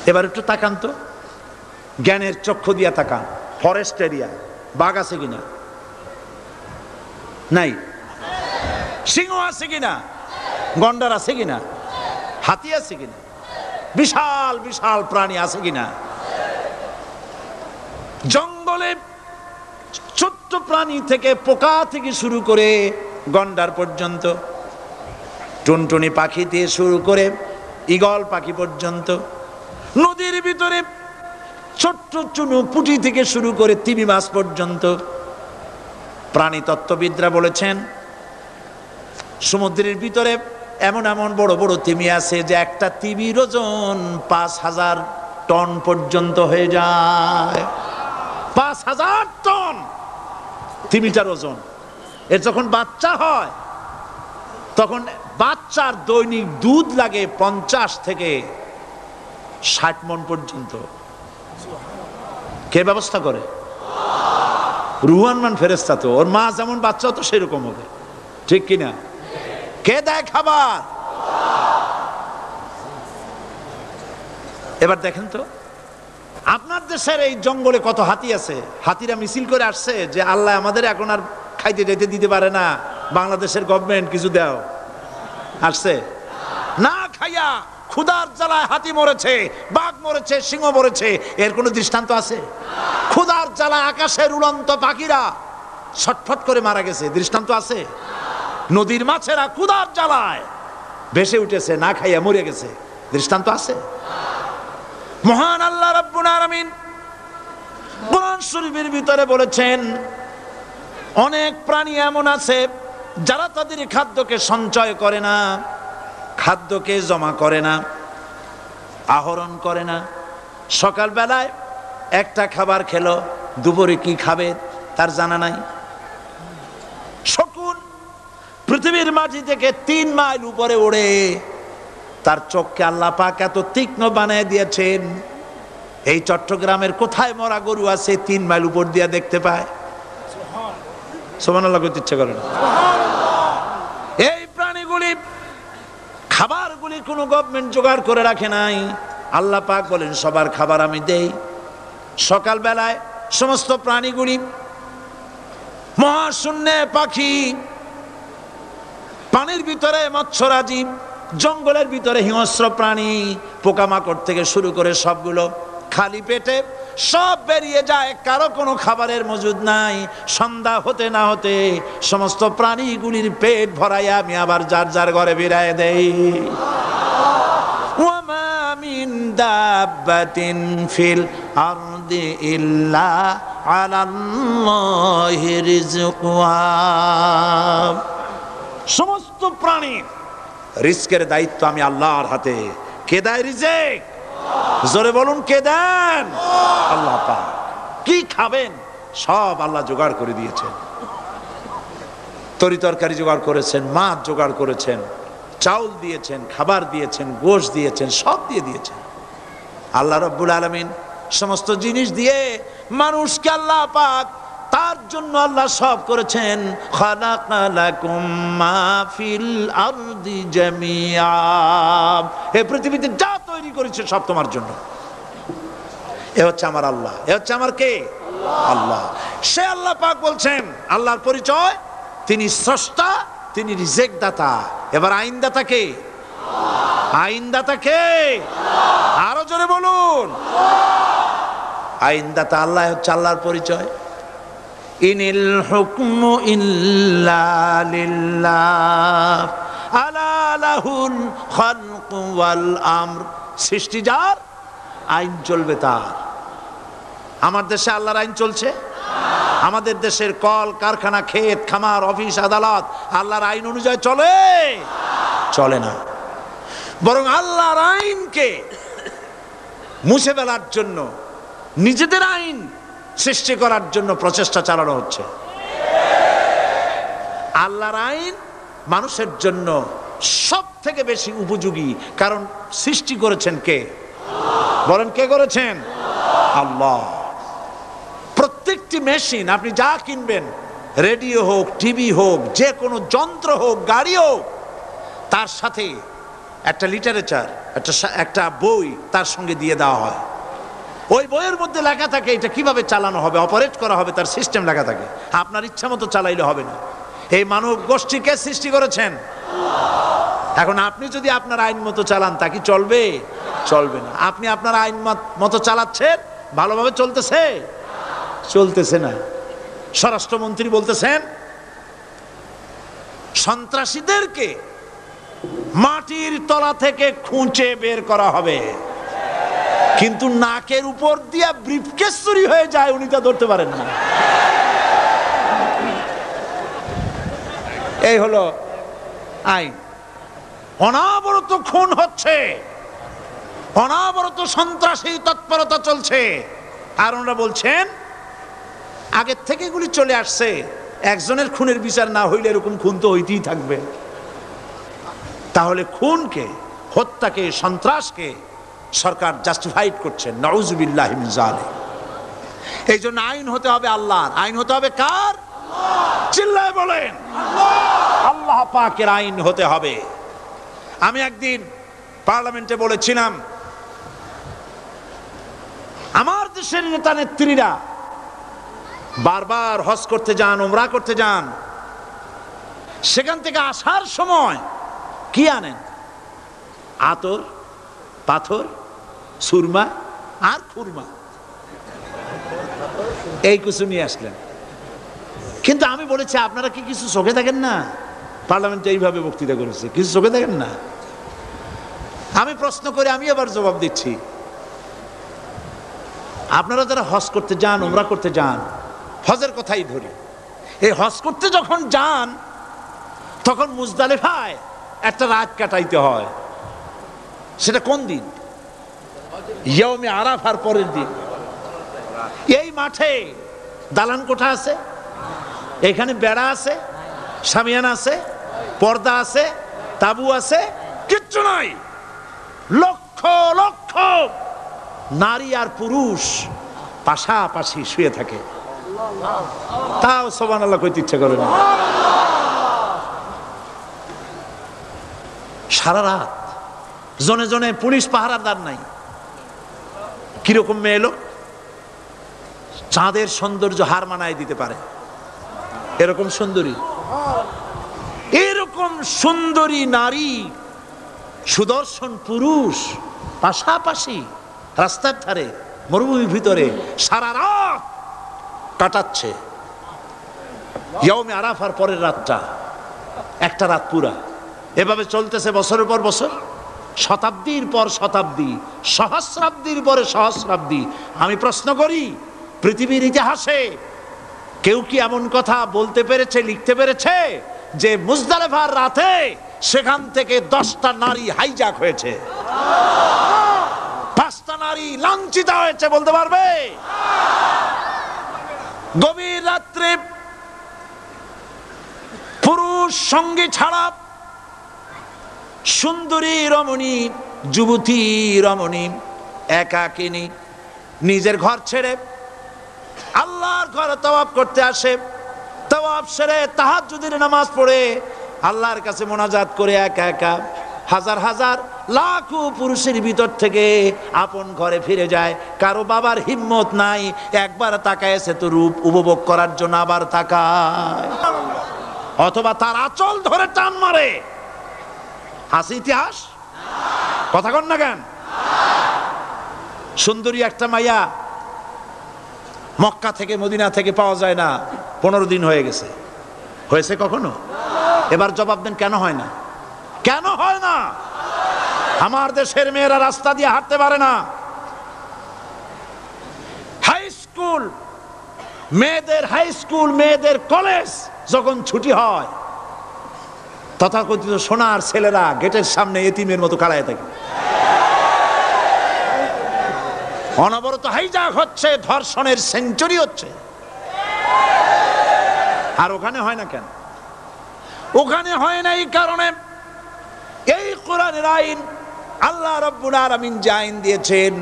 এবার একটু তাকান তো, জ্ঞানের চক্ষু দিয়া তাকান। ফরেস্ট এরিয়া, বাঘ আছে কিনা? নাই। সিংহ আছে কিনা? গন্ডার আছে কিনা? হাতি আছে কিনা? বিশাল বিশাল প্রাণী আছে কিনা? জঙ্গলে ছোট্ট প্রাণী থেকে পোকা থেকে শুরু করে গন্ডার পর্যন্ত, টুনটুনি পাখি দিয়ে শুরু করে ঈগল পাখি পর্যন্ত, নদীর ভিতরে ছোট্ট চুনু পুঁটি থেকে শুরু করে তিমি মাছ পর্যন্ত। প্রাণী তত্ত্ববিদরা বলেছেন সমুদ্রের ভিতরে এমন এমন বড় বড় তিমি আছে যে একটা তিমির ওজন 5000 টন পর্যন্ত হয়ে যায়। 5000 টন তিমিটার ওজন। এর যখন বাচ্চা হয় তখন বাচ্চার দৈনিক দুধ লাগে 50 থেকে 60 মণ পর্যন্ত। কে ব্যবস্থা করে? রুহান ফেরেশতা। তো ওর মা যেমন বাচ্চা হতো সেরকম হবে, ঠিক কিনা? কে দেয় খাবার? এবার দেখেন তো, আপনার দেশের এই জঙ্গলে কত হাতি আছে। হাতিরা মিছিল করে আসছে যে আল্লাহ আমাদের এখন আর খাইতে যেতে দিতে পারে না, বাংলাদেশের গভর্নমেন্ট কিছু দাও। আসছে না, খাইয়া ক্ষুধার জ্বালায় হাতি মরেছে, বাঘ মরেছে, সিংহ মরেছে। এর কোনো দৃষ্টান্ত আছে? ক্ষুধার জ্বালায় আকাশের উড়ন্ত পাখিরা ছটফট করে মারা গেছে, দৃষ্টান্ত আছে? নদীর মাছেরা ক্ষুধার জ্বালায় ভেসে উঠেছে, না খাইয়া মরে গেছে, দৃষ্টান্ত আছে? মহান আল্লাহ রাব্বুল আলামিন কোরআন শরীফের ভিতরে বলেছেন অনেক প্রাণী এমন আছে যারা তাদের খাদ্যকে সঞ্চয় করে না, খাদ্যকে জমা করে না, আহরণ করে না। সকাল বেলায় একটা খাবার খেলো, দুপুরে কি খাবে তার জানা নাই। শকুন পৃথিবীর মাটি থেকে 3 মাইল উপরে ওড়ে, তার চোখকে আল্লাহ পাক এত তীক্ষ্ণ বানিয়ে দিয়েছেন। এই চট্টগ্রামের কোথায় মরা গরু আছে 3 মাইল উপর দিয়া দেখতে পায়? সুবহানাল্লাহ করতে ইচ্ছা করে না। এই প্রাণীগুলি খাবারগুলি কোনো গভর্নমেন্ট জোগাড় করে রাখে নাই। আল্লাহ পাক বলেন সবার খাবার আমি দেই। সকাল বেলায় সমস্ত প্রাণীগুলি, মহাশূন্যে পাখি, পানির ভিতরে মৎস্যরাজি, জঙ্গলের ভিতরে হিংস্র প্রাণী, পোকামাকড় থেকে শুরু করে সবগুলো খালি পেটে সব বেরিয়ে যায়, কারো কোনো খাবারের মজুদ নাই। সন্ধ্যা হতে না হতে সমস্ত প্রাণীগুলির পেট ভরাইয়া আমি আবার যার যার ঘরে বেরিয়ে দেই। ওয়ামা মিন দাব্বাতিন ফিল আরদি ইল্লা আলাল্লাহি রিজকুহা। সমস্ত প্রাণীর রিজকের দায়িত্ব আমি আল্লাহর হাতে। কে দেয় রিজেক? জোরে বলুন, কে দেন? আল্লাহ পাক। কি খাবেন সব আল্লাহ জোগাড় করে দিয়েছেন। তরি তরকারি জোগাড় করেছেন, মাছ জোগাড় করেছেন, চাউল দিয়েছেন, খাবার দিয়েছেন, গোশত দিয়েছেন, সব দিয়ে দিয়েছেন। আল্লাহ রাব্বুল আলামিন সমস্ত জিনিস দিয়ে মানুষকে আল্লাহ পাক তার জন্য আল্লাহ সব করেছেন। খালাকালাকুম মা ফিল আরদি জামিআ। এই পৃথিবীতে যা তৈরি করেছে সব তোমার জন্য। এ হচ্ছে আমার আল্লাহ, এ হচ্ছে আমার কে? আল্লাহ। সে আল্লাহ পাক বলছেন, আল্লাহর পরিচয় তিনি স্রষ্টা, তিনি রিজেক দাতা। এবার আইনদাতা কে? আইনদাতা কে? আরো জোরে বলুন। আইনদাতা আল্লাহ হচ্ছে আল্লাহর পরিচয়। ইনিল হুকমু ইল্লা লিল্লাহ আলা লা লাহুল খালকু ওয়াল আমর, সৃষ্টি যার, আইন চলবে তার। আমার দেশে আল্লাহর আইন চলছে? আমাদের দেশের কল কারখানা, ক্ষেত খামার, অফিস আদালত আল্লাহর আইন অনুযায়ী চলে? চলে না। বরং আল্লাহর আইনকে মুছে ফেলার জন্য, নিজেদের আইন সৃষ্টি করার জন্য প্রচেষ্টা চালানো হচ্ছে। আল্লাহর আইন মানুষের জন্য সব থেকে বেশি উপযোগী, কারণ সৃষ্টি করেছেন কে? বলেন, কে করেছেন? আল্লাহ। প্রত্যেকটি মেশিন আপনি যা কিনবেন, রেডিও হোক, টিভি হোক, যে কোনো যন্ত্র হোক, গাড়ি হোক, তার সাথে একটা লিটারেচার, একটা বই তার সঙ্গে দিয়ে দেওয়া হয়। ওই বইয়ের মধ্যে লেখা থাকে এটা কিভাবে চালানো হবে, অপারেট করা হবে, তার সিস্টেম লেখা থাকে। আপনার ইচ্ছা মতো চালাইলে হবে না। এই মানব গোষ্ঠীকে সৃষ্টি করেছেন। এখন আপনি যদি আপনার আইন মতো চালান, তা কি চলবে? চলবে না। আপনি আপনার আইন মতো চালাচ্ছেন, ভালোভাবে চলতেছে? চলতেছে না। স্বরাষ্ট্রমন্ত্রী বলতেছেন সন্ত্রাসীদেরকে মাটির তলা থেকে খুঁজে বের করা হবে, কিন্তু নাকের উপর দিয়া ব্রিফকেস চুরি হয়ে যায়, উনি তা ধরতে পারেন না। এই হলো আইন। অনাবরত খুন হচ্ছে, অনাবরত সন্ত্রাসী তৎপরতা চলছে, আর ওনারা বলছেন আগের থেকে এগুলি চলে আসছে, একজনের খুনের বিচার না হইলে এরকম খুন তো হইতেই থাকবে। তাহলে খুনকে, হত্যাকে, সন্ত্রাসকে সরকার জাস্টিফাইড করছেন। নাউযুবিল্লাহি মিন যালিক। এই জন্য আইন হতে হবে আল্লাহর। আইন হতে হবে কার? চিল্লায় বলেন, আল্লাহ পাকের আইন হতে হবে। আমি একদিন পার্লামেন্টে বলেছিলাম, আমার দেশের নেতা নেত্রীরা বারবার হজ করতে যান, উমরা করতে যান, সেখান থেকে আসার সময় কি আনেন? আতর, পাথর, সুরমা আর খুরমা, এই কিছু নিয়ে আসলেন। কিন্তু আমি বলেছি, আপনারা কি কিছু চোখে দেখেন না? পার্লামেন্টে এইভাবে বক্তৃতা করেছে, কিছু চোখে দেখেন না? আমি প্রশ্ন করে আমি আবার জবাব দিচ্ছি, আপনারা যারা হজ করতে যান, উমরা করতে যান, হজের কথাই ধরি, এই হজ করতে যখন যান তখন মুজদালিফায় একটা রাত কাটাইতে হয়। সেটা কোন দিন? ইয়ৌমে আরাফার পরের দিন। এই মাঠে দালান কোঠা আছে, এখানে বেড়া আছে, শামিয়ানা আছে, পর্দা আছে, তাবু আছে, কিচ্ছু নাই। লক্ষ লক্ষ নারী আর পুরুষ পাশাপাশি শুয়ে থাকে, তাও সুবহানাল্লাহ কইতে ইচ্ছা করে না। সারা রাত জনে জনে পুলিশ পাহারাদার নাই। কিরকম মেয়ে লোক, চাঁদের সৌন্দর্য হার মানায় দিতে পারে, এরকম সুন্দরী, এরকম সুন্দরী নারী, সুদর্শন পুরুষ পাশাপাশি রাস্তার ধারে মরুভূমির ভিতরে সারা রাত কাটাচ্ছে। ইয়ৌমে আরাফার পরের রাতটা একটা রাত পুরা। এভাবে চলতেছে বছরের পর বছর, শতাব্দীর পর শতাব্দী, সহস্রাব্দীর পরে সহস্রাব্দী। আমি প্রশ্ন করি, পৃথিবীর ইতিহাসে কেউ কি এমন কথা বলতে পেরেছে, লিখতে পেরেছে যে মুজদালিফার রাতে সেখান থেকে 10টা নারী হাইজ্যাক হয়েছে, 5টা নারী লাঞ্ছিত হয়েছে? বলতে পারবে? গভীর রাত্রে পুরুষ সঙ্গী ছাড়া সুন্দরী রমণী, যুবতী রমণী একাকিনী নিজের ঘর ছেড়ে আল্লাহর ঘরে তাওয়াফ করতে আসে। তাওয়াফ সেরে তাহাজ্জুদের নামাজ পড়ে আল্লাহর কাছে মোনাজাত করে একা একা হাজার হাজার লাখো পুরুষের ভিতর থেকে আপন ঘরে ফিরে যায়। কারো বাবার হিম্মত নাই একবার তাকায় সে তো রূপ উপভোগ করার জন্য আবার তাকায়, অথবা তার আঁচল ধরে টান মারে। আছে ইতিহাস? কথা কন না কেন? সুন্দরী একটা মাইয়া মক্কা থেকে মদিনা থেকে পাওয়া যায় না, 15 দিন হয়ে গেছে। হয়েছে কখনো? এবার জবাব দেন, কেন হয় না? কেন হয় না? আমার দেশের মেয়েরা রাস্তা দিয়ে হাঁটতে পারে না। হাই স্কুল মেয়েদের কলেজ যখন ছুটি হয়, তথাকথিত সোনার ছেলেরা গেটের সামনে এতিমের মতো কাড়ায় থাকে। অনবরত হাইজ্যাক হচ্ছে, ধর্ষণের সেঞ্চুরি হচ্ছে। আর ওখানে হয় না কেন? ওখানে হয় না এই কারণে, এই কোরআনের আইন আল্লাহ রাব্বুল আলামিন যে আইন দিয়েছেন,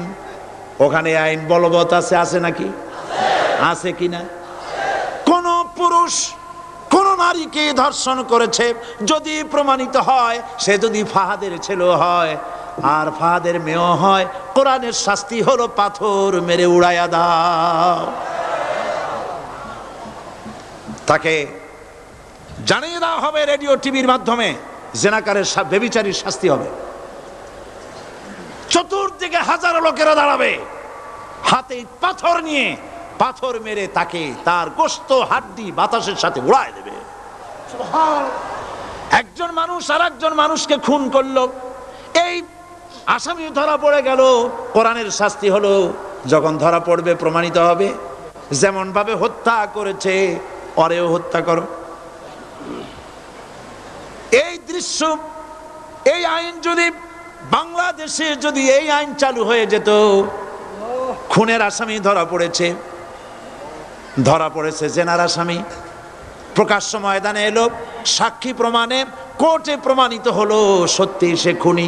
ওখানে আইন বলবৎ আছে নাকি? আছে কিনা? কোন পুরুষ কোন নারীকে ধর্ষণ করেছে যদি প্রমাণিত হয়, সে যদি ফাহাদের ছেলে হয় আর ফাহাদের মেয়ে হয়, কোরআনের শাস্তি হলো পাথর মেরে উড়াইয়া দাও। তাকে জানিয়ে দেওয়া হবে রেডিও টিভির মাধ্যমে, জেনাকারের ব্যভিচারীর শাস্তি হবে। চতুর্দিকে হাজারো লোকেরা দাঁড়াবে, হাতে পাথর নিয়ে, পাথর মেরে তাকে তার গোশত হাড্ডি বাতাসের সাথে উড়ায় দেবে। একজন মানুষ আর একজন মানুষকে খুন করলো, এই আসামি ধরা পড়ে গেল, কোরআনের শাস্তি হলো যখন ধরা পড়বে প্রমাণিত হবে, যেমন ভাবে হত্যা করেছে ওরেও হত্যা করো। এই দৃশ্য, এই আইন যদি বাংলাদেশে যদি এই আইন চালু হয়ে যেত, খুনের আসামি ধরা পড়েছে জেনার আসামি, প্রকাশ্য ময়দানে এলো, সাক্ষী প্রমাণে কোর্টে প্রমাণিত হলো সত্যি সে খুনি।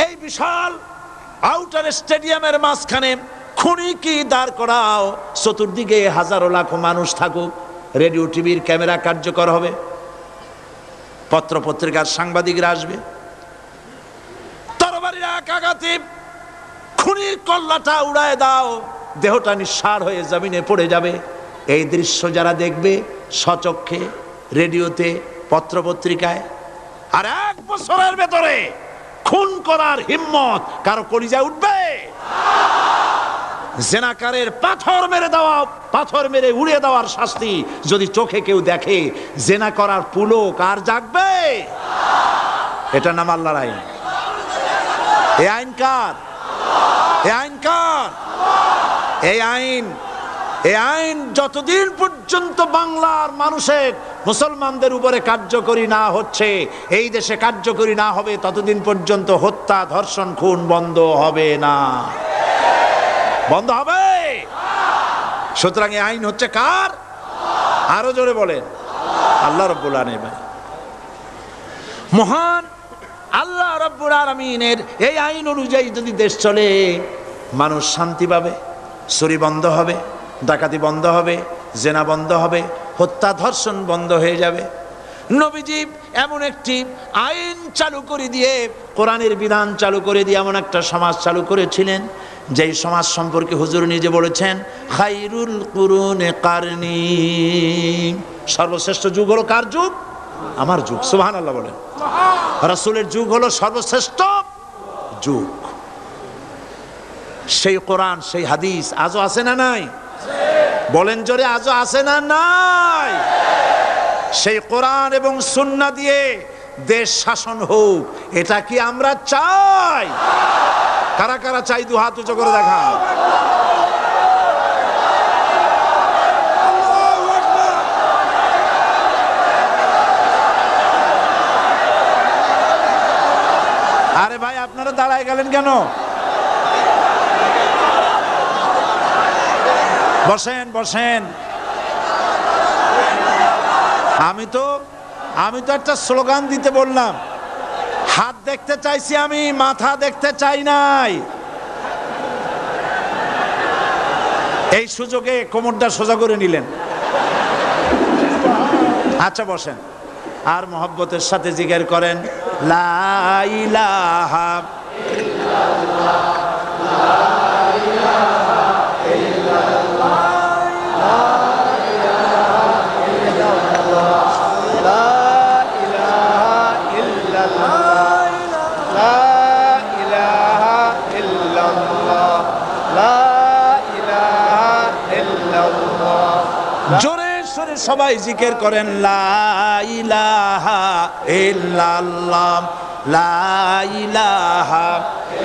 এই বিশাল আউটার স্টেডিয়ামের মাঝখানে খুনি কি দাঁড় করাও, চতুর্দিকে হাজারো লাখো মানুষ থাকুক, রেডিও টিভির ক্যামেরা কার্যকর হবে, পত্র পত্রিকার সাংবাদিকরা আসবে, তরবারির এক আঘাতে খুনির কল্লাটা উড়ায় দাও, দেহটা নিঃসার হয়ে জমিনে পড়ে যাবে। এই দৃশ্য যারা দেখবে স্বচক্ষে, রেডিওতে, পত্র পত্রিকায়, আর 1 বছরের ভেতরে খুন করার হিম্মত কারো কলিজায় উঠবে? জেনাকারের পাথর মেরে উড়িয়ে দেওয়ার শাস্তি যদি চোখে কেউ দেখে, জেনা করার পুলক আর জাগবে? এটা নাম আল্লাহর আইন। এই আইন কার? এই আইন যতদিন পর্যন্ত বাংলার মানুষের, মুসলমানদের উপরে কার্যকরী না হচ্ছে, এই দেশে কার্যকরী না হবে, ততদিন পর্যন্ত হত্যা, ধর্ষণ, খুন বন্ধ হবে না। বন্ধ হবে। সুতরাং এই আইন হচ্ছে কার? আরো জোরে বলেন, আল্লাহ রাব্বুল আলামিন। মহান আল্লাহ রাব্বুল আলামিনের এই আইন অনুযায়ী যদি দেশ চলে, মানুষ শান্তি পাবে, চুরি বন্ধ হবে, ডাকাতি বন্ধ হবে, জেনা বন্ধ হবে, হত্যা ধর্ষণ বন্ধ হয়ে যাবে। নবীজি এমন একটি আইন চালু করে দিয়ে, কোরআনের বিধান চালু করে দিয়ে এমন একটা সমাজ চালু করেছিলেন, যেই সমাজ সম্পর্কে হুজুর নিজে বলেছেন, খায়রুল কুরুনে কারনি, সর্বশ্রেষ্ঠ যুগ হলো কার যুগ? আমার যুগ। সুবহানাল্লাহ বলেন। রাসূলের যুগ হলো সর্বশ্রেষ্ঠ যুগ। সেই কোরআন, সেই হাদিস আজও আছে না নাই? বলেন জোরে, আজও আছে না নাই? সেই কোরআন এবং সুন্নাহ দিয়ে দেশ শাসন হোক, এটা কি আমরা চাই? কারা কারা চাই? 2 হাত উঁচু করে দেখা। আরে ভাই, আপনারা দাঁড়ায় গেলেন কেন? বসেন বসেন। আমি তো একটা স্লোগান দিতে বললাম, হাত দেখতে চাইছি আমি, মাথা দেখতে চাই নাই। এই সুযোগে কোমরটা সোজা করে নিলেন। আচ্ছা বসেন, আর মহব্বতের সাথে জিকির করেন, লা ইলাহা ইল্লাল্লাহ, লা ইলাহা ইল্লাল্লাহ, লা ইলাহা ইল্লাল্লাহ, লা ইলাহা ইল্লাল্লাহ, লা ইলাহা ইল্লাল্লাহ, লা ইলাহা ইল্লাল্লাহ। জোরে সরে সবাই জিকির করেন লা ইলাহা ইল্লাল্লাহ, লা ইলাহা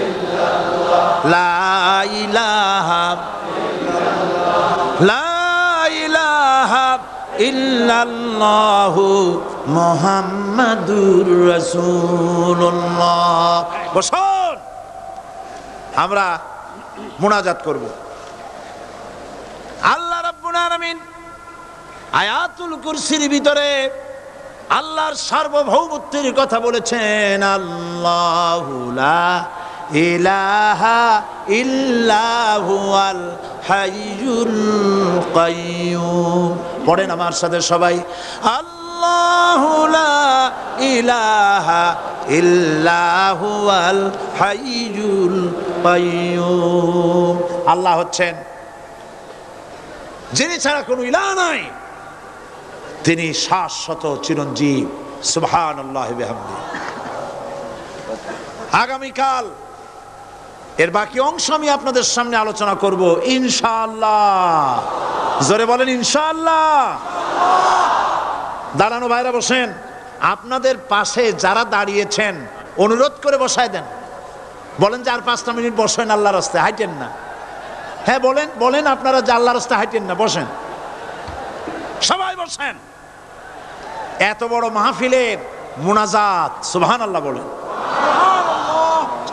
ইল্লাল্লাহ, লা ইলাহা ইল্লাল্লাহ, লা ইলাহা ইল্লাল্লাহু মুহাম্মাদুর রাসূলুল্লাহ। বসুন আমরা মুনাজাত করব। আল্লাহ রাব্বুল আলামিন আয়াতুল কুরসির ভিতরে আল্লাহর সার্বভৌমত্বের কথা বলেছেন। আল্লাহু লা ইলাহা ইল্লা হুয়াল হাইয়ুল কাইয়্যুম। পড়েন আমার সাথে সবাই, আল্লাহু লা ইলাহা ইল্লা হুয়াল হাইয়ুল কাইয়্যুম। আল্লাহ হচ্ছেন যিনি ছাড়া কোনো ইলাহ নাই, তিনি শাশ্বত চিরঞ্জীব। সুবহানাল্লাহি বিহামদিহি। আগামীকাল এর বাকি অংশ আমি আপনাদের সামনে আলোচনা করব ইনশাআল্লাহ। জোরে বলেন ইনশাআল্লাহ। দাঁড়ানো ভাইরা বসেন। আপনাদের পাশে যারা দাঁড়িয়েছেন অনুরোধ করে বসায় দেন। বলেন যে আর 5টা মিনিট বসেন, আল্লাহর রাস্তায় হাঁটেন না। হ্যাঁ বলেন, বলেন আপনারা যে আল্লাহর রাস্তায় হাঁটেন না, বসেন, সবাই বসেন। এত বড় মাহফিলের মুনাজাত, সুবহানাল্লাহ বলেন।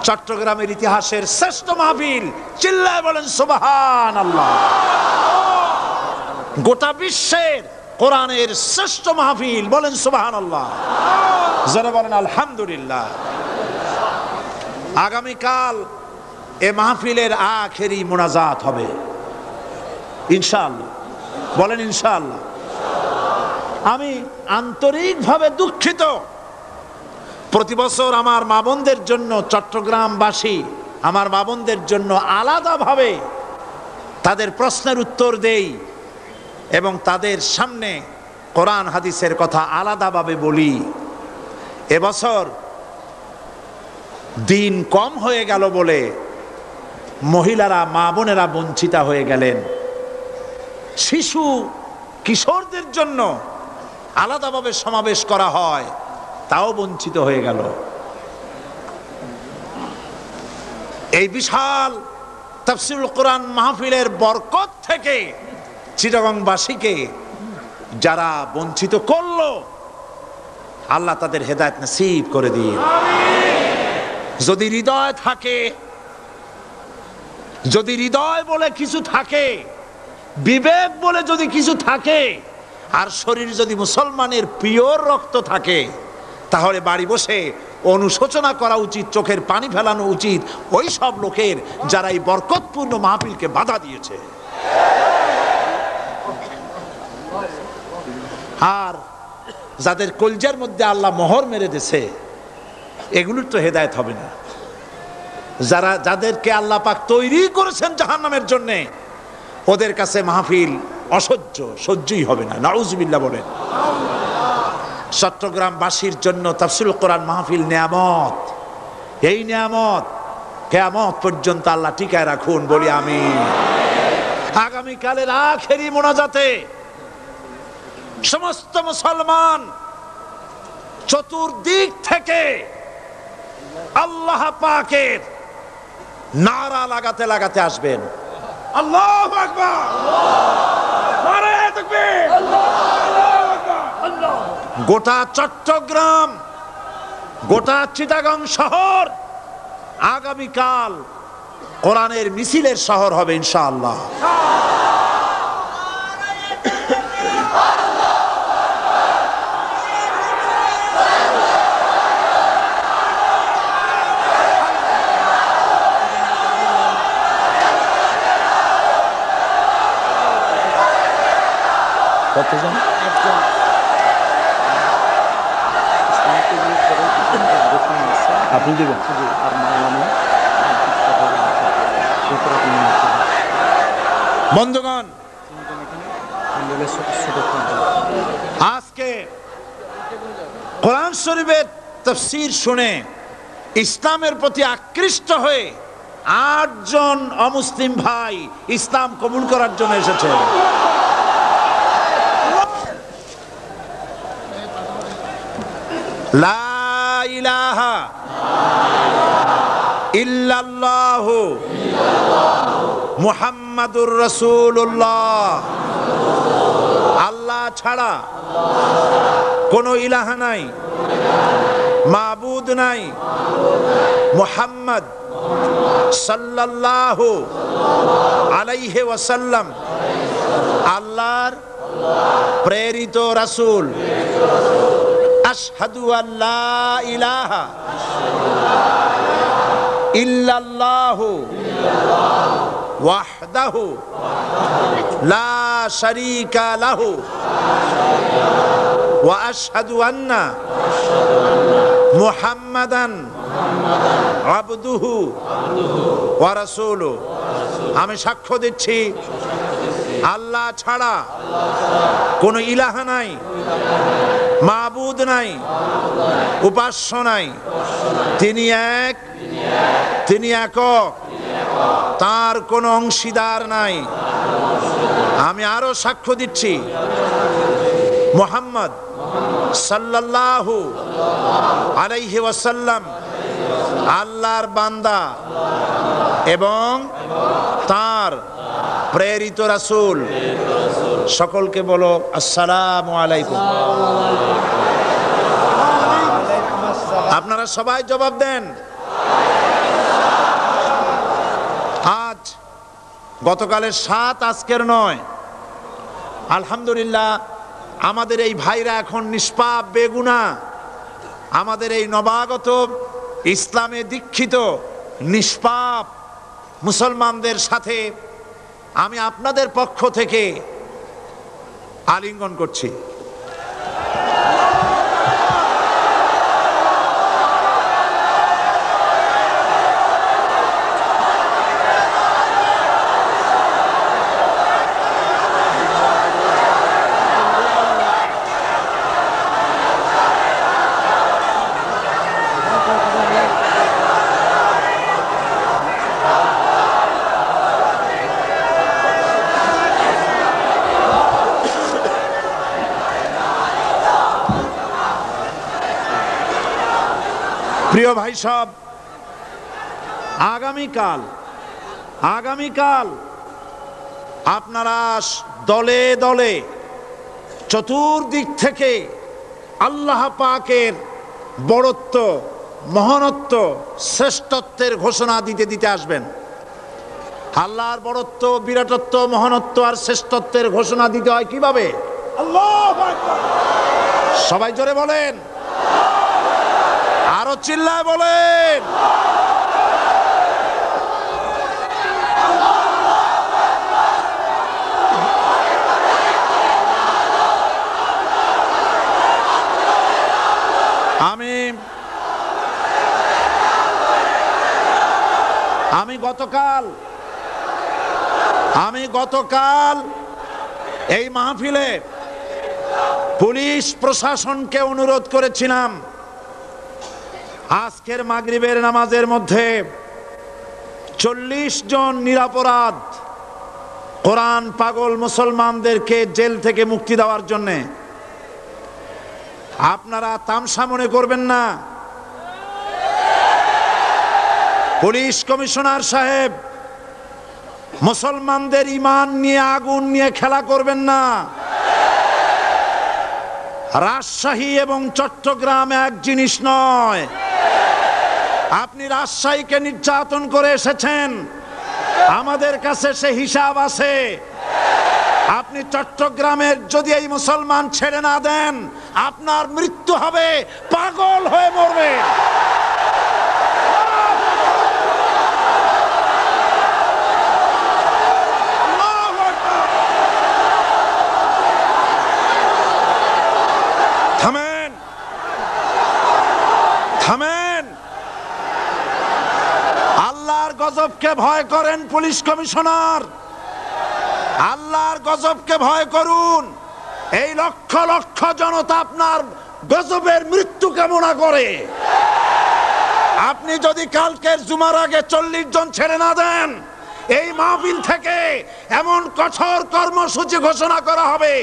চট্টগ্রামের ইতিহাসের শ্রেষ্ঠ মাহফিল, চিল্লায় বলেন সুবহানাল্লাহ। গোটা বিশ্বের কোরআনের শ্রেষ্ঠ মাহফিল, বলেন সুবহানাল্লাহ। যারা বলেন আলহামদুলিল্লাহ। আগামীকাল এ মাহফিলের আখেরি মুনাজাত হবে ইনশাআল্লাহ। বলেন ইনশাআল্লাহ। আমি আন্তরিকভাবে দুঃখিত, প্রতি বছর আমার মা বোনদের জন্য, চট্টগ্রামবাসী আমার মা বোনদের জন্য আলাদাভাবে তাদের প্রশ্নের উত্তর দেই এবং তাদের সামনে কোরআন হাদিসের কথা আলাদাভাবে বলি। এবছর দিন কম হয়ে গেল বলে মহিলারা, মা বোনেরা বঞ্চিতা হয়ে গেলেন। শিশু কিশোরদের জন্য আলাদাভাবে সমাবেশ করা হয়, তাও বঞ্চিত হয়ে গেল। এই বিশাল তাফসীরুল কোরআন মাহফিলের বরকত থেকে চিটাগংবাসীকে যারা বঞ্চিত করলো, আল্লাহ তাদের হেদায়েত নসিব করে দিন। যদি হৃদয় থাকে, যদি হৃদয় বলে কিছু থাকে, বিবেক বলে যদি কিছু থাকে, আর শরীর যদি মুসলমানের পিওর রক্ত থাকে, তাহলে বাড়ি বসে অনুশোচনা করা উচিত, চোখের পানি ফেলানো উচিত ওই সব লোকের যারা এই বরকতপূর্ণ মাহফিলকে বাধা দিয়েছে। আর যাদের কলজার মধ্যে আল্লাহ মোহর মেরে দিয়েছে, এগুলোর তো হেদায়েত হবে না। যাদেরকে আল্লাহ পাক তৈরি করেছেন জাহান্নামের জন্য, ওদের কাছে মাহফিল অসহ্য, সহ্যই হবে না। নাউজুবিল্লাহ বলেন। চট্টগ্রামবাসীর জন্য তাফসীরুল কোরআন মাহফিল নিয়ামত। এই নিয়ামত কিয়ামত পর্যন্ত আল্লাহ টিকায় রাখুন, বলি আমিন। আগামীকালের আখেরি মোনাজাতে সমস্ত মুসলমান চতুর্দিক থেকে আল্লাহ পাকের নারা লাগাতে লাগাতে আসবেন। আল্লাহু আকবার, নারায়ে তাকবীর, আল্লাহু আকবার। গোটা চট্টগ্রাম, গোটা চিটাগং শহর আগামীকাল কোরআনের মিছিলের শহর হবে ইনশাআল্লাহ। কতজন? আপনি দেবেন। বন্ধুগণ, আজকে কোরআন শরীফের তাফসীর শুনে ইসলামের প্রতি আকৃষ্ট হয়ে 8 জন অমুসলিম ভাই ইসলাম কবুল করার জন্য এসেছে। লা ইলাহা ইল্লাল্লাহু মুহাম্মাদুর রাসূলুল্লাহ। আল্লাহ ছাড়া কোনো ইলাহা নাই, মাবুদ নাই। মুহাম্মদ সাল্লাল্লাহু আলাইহি ওয়াসাল্লাম আল্লাহর প্রেরিত রাসূল। আশহাদু আল্লা ইলাহা ইল্লাল্লাহু ওয়াহদাহু লা শারীকা লাহু ওয়া আশহাদু আন্না মুহাম্মাদান আবদুহু ওয়া রাসূলুহু। আমি সাক্ষ্য দিচ্ছি আল্লাহ ছাড়া কোনো ইলাহা নাই, মাবুদ নাই, উপাস্য নাই। তিনি এক, তিনি একক, তার কোনো অংশীদার নাই। আমি আরো সাক্ষ্য দিচ্ছি মুহাম্মদ সাল্লাল্লাহু আলাইহি ওয়াসাল্লাম আল্লাহর বান্দা এবং তার প্রেরিত রাসূল। সকলকে বলো আসসালামু আলাইকুম। আপনারা সবাই জবাব দেন। আজ গতকালের ৭, আজকের ৯। আলহামদুলিল্লাহ, আমাদের এই ভাইরা এখন নিষ্পাপ বেগুনাহ। আমাদের এই নবাগত ইসলামে দীক্ষিত নিষ্পাপ মুসলমানদের সাথে আমি আপনাদের পক্ষ থেকে আলিঙ্গন করছি। প্রিয় ভাই সব, আগামীকাল আপনারা দলে দলে চতুর্দিক থেকে আল্লাহ পাকের বড়ত্ব, মহানত্ব, শ্রেষ্ঠত্বের ঘোষণা দিতে দিতে আসবেন। আল্লাহর বড়ত্ব, বিরাটত্ব, মহানত্ব আর শ্রেষ্ঠত্বের ঘোষণা দিতে হয় কিভাবে? আল্লাহু আকবার। সবাই জোরে বলেন, আরো চিল্লায় বলেন। আমি গতকাল এই মাহফিলে পুলিশ প্রশাসনকে অনুরোধ করেছিলাম, আজকের মাগরিবের নামাজের মধ্যে 40 জন নিরপরাধ কোরআন পাগল মুসলমানদেরকে জেল থেকে মুক্তি দেওয়ার জন্য। আপনারা তামসা মনে করবেন না। পুলিশ কমিশনার সাহেব, মুসলমানদের ঈমান নিয়ে, আগুন নিয়ে খেলা করবেন না। রাজশাহী এবং চট্টগ্রাম এক জিনিস নয়। আপনি রাজশাহীকে নির্যাতন করে এসেছেন, আমাদের কাছে সে হিসাব আছে। আপনি চট্টগ্রামের যদি এই মুসলমান ছেড়ে না দেন, আপনার মৃত্যু হবে, পাগল হয়ে মরবে। থামেন। আল্লাহর গজবকে ভয় করেন পুলিশ কমিশনার, আল্লাহর গজবকে ভয় করুন। এই লক্ষ লক্ষ জনতা আপনার গজবের মৃত্যু কামনা করে। আপনি যদি কালকের জুমার আগে 40 জন ছেড়ে না দেন, এই মাহফিল থেকে এমন কঠোর কর্মসূচি ঘোষণা করা হবে,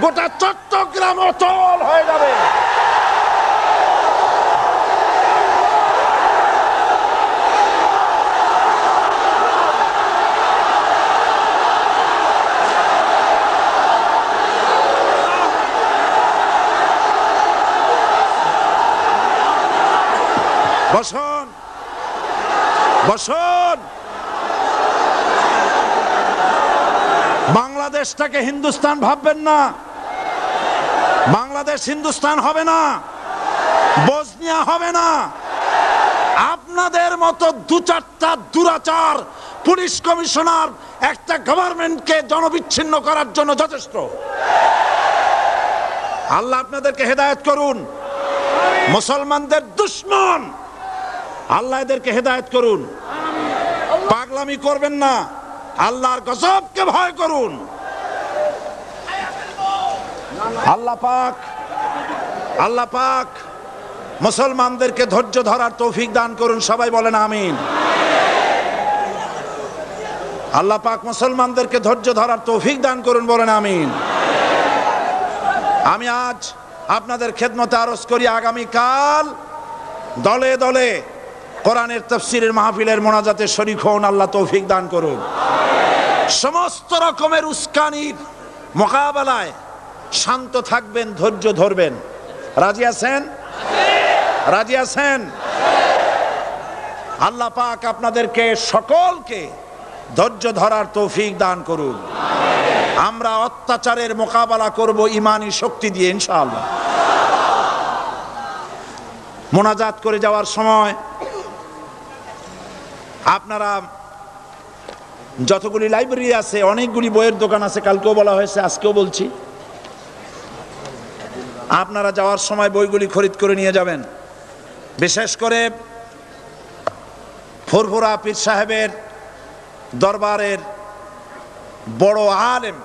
গোটা চট্টগ্রাম অচল হয়ে যাবে। বসুন, বসুন। বাংলাদেশটাকে হিন্দুস্তান ভাববেন না, বাংলাদেশ হিন্দুস্তান হবে না, বসনিয়া হবে না। আপনাদের মতো দু চারটা দুরাচার পুলিশ কমিশনার একটা গভর্নমেন্টকে জনবিচ্ছিন্ন করার জন্য যথেষ্ট। আল্লাহ আপনাদেরকে হেদায়েত করুন। মুসলমানদের দুশমন, আল্লাহ এদেরকে হেদায়েত করুন। পাগলামি করবেন না, আল্লাহর গজবকে ভয় করুন। আল্লাহ পাক, আল্লাহ পাক মুসলমানদেরকে ধৈর্য ধরার তৌফিক দান করুন। সবাই বলেন আমিন। আল্লাহ পাক মুসলমানদেরকে ধৈর্য ধরার তৌফিক দান করুন, বলেন আমিন। আমি আজ আপনাদের খেদমতে আরজ করি, আগামীকাল দলে দলে কোরআনের তাফসীরের মাহফিলের মোনাজাতে শরীক হন। আল্লাহ তৌফিক দান করুন। সমস্ত রকমের উস্কানির মোকাবেলায় শান্ত থাকবেন, ধৈর্য ধরবেন। রাজি আছেন? রাজি আছেন? আল্লাহ পাক আপনাদেরকে সকলকে ধৈর্য ধরার তৌফিক দান করুন। আমরা অত্যাচারের মোকাবেলা করব ঈমানি শক্তি দিয়ে ইনশাআল্লাহ। মোনাজাত করে যাওয়ার সময় আপনারা যতগুলি লাইব্রেরি আছে, অনেকগুলি বইয়ের দোকান আছে, কালকেও বলা হয়েছে, আজকেও বলছি, আপনারা যাওয়ার সময় বইগুলি খরিদ করে নিয়ে যাবেন। বিশেষ করে ফুরফুরা পীর সাহেবের দরবারের বড় আলেম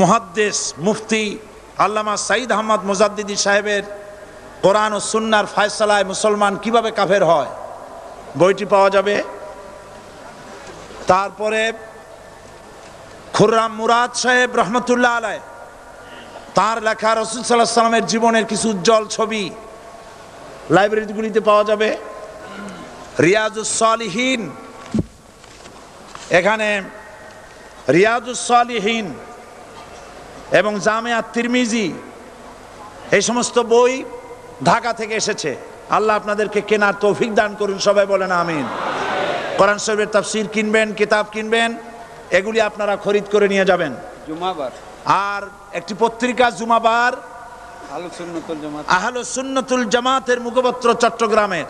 মুহাদ্দিস মুফতি আল্লামা সাঈদ আহমদ মুজাদ্দিদি সাহেবের কোরআন ও সুন্নাহর ফায়সালায় মুসলমান কিভাবে কাফের হয় বইটি পাওয়া যাবে। তারপরে খুররাম মুরাদ সাহেব রহমতুল্লাহ আলাইহ, তার লেখা রাসূল সাল্লাল্লাহু আলাইহি সাল্লামের জীবনের কিছু উজ্জ্বল ছবি লাইব্রেরিগুলিতে পাওয়া যাবে। রিয়াজুস সালিহিন, এখানে রিয়াজুস সালিহিন এবং জামিয়া তিরমিজি, এই সমস্ত বই ঢাকা থেকে এসেছে। আল্লাহ আপনাদেরকে কেনার তৌফিক দান করুন। সবাই বলেন আমিন। কোরআন শরীফের তাফসীর কিনবেন, কিতাব কিনবেন, এগুলি আপনারা খরিদ করে নিয়ে যাবেন। জুমাবার আর একটি পত্রিকা জুমাবার, আহলুস সুন্নাতুল জামাতের মুখপত্র চট্টগ্রামের,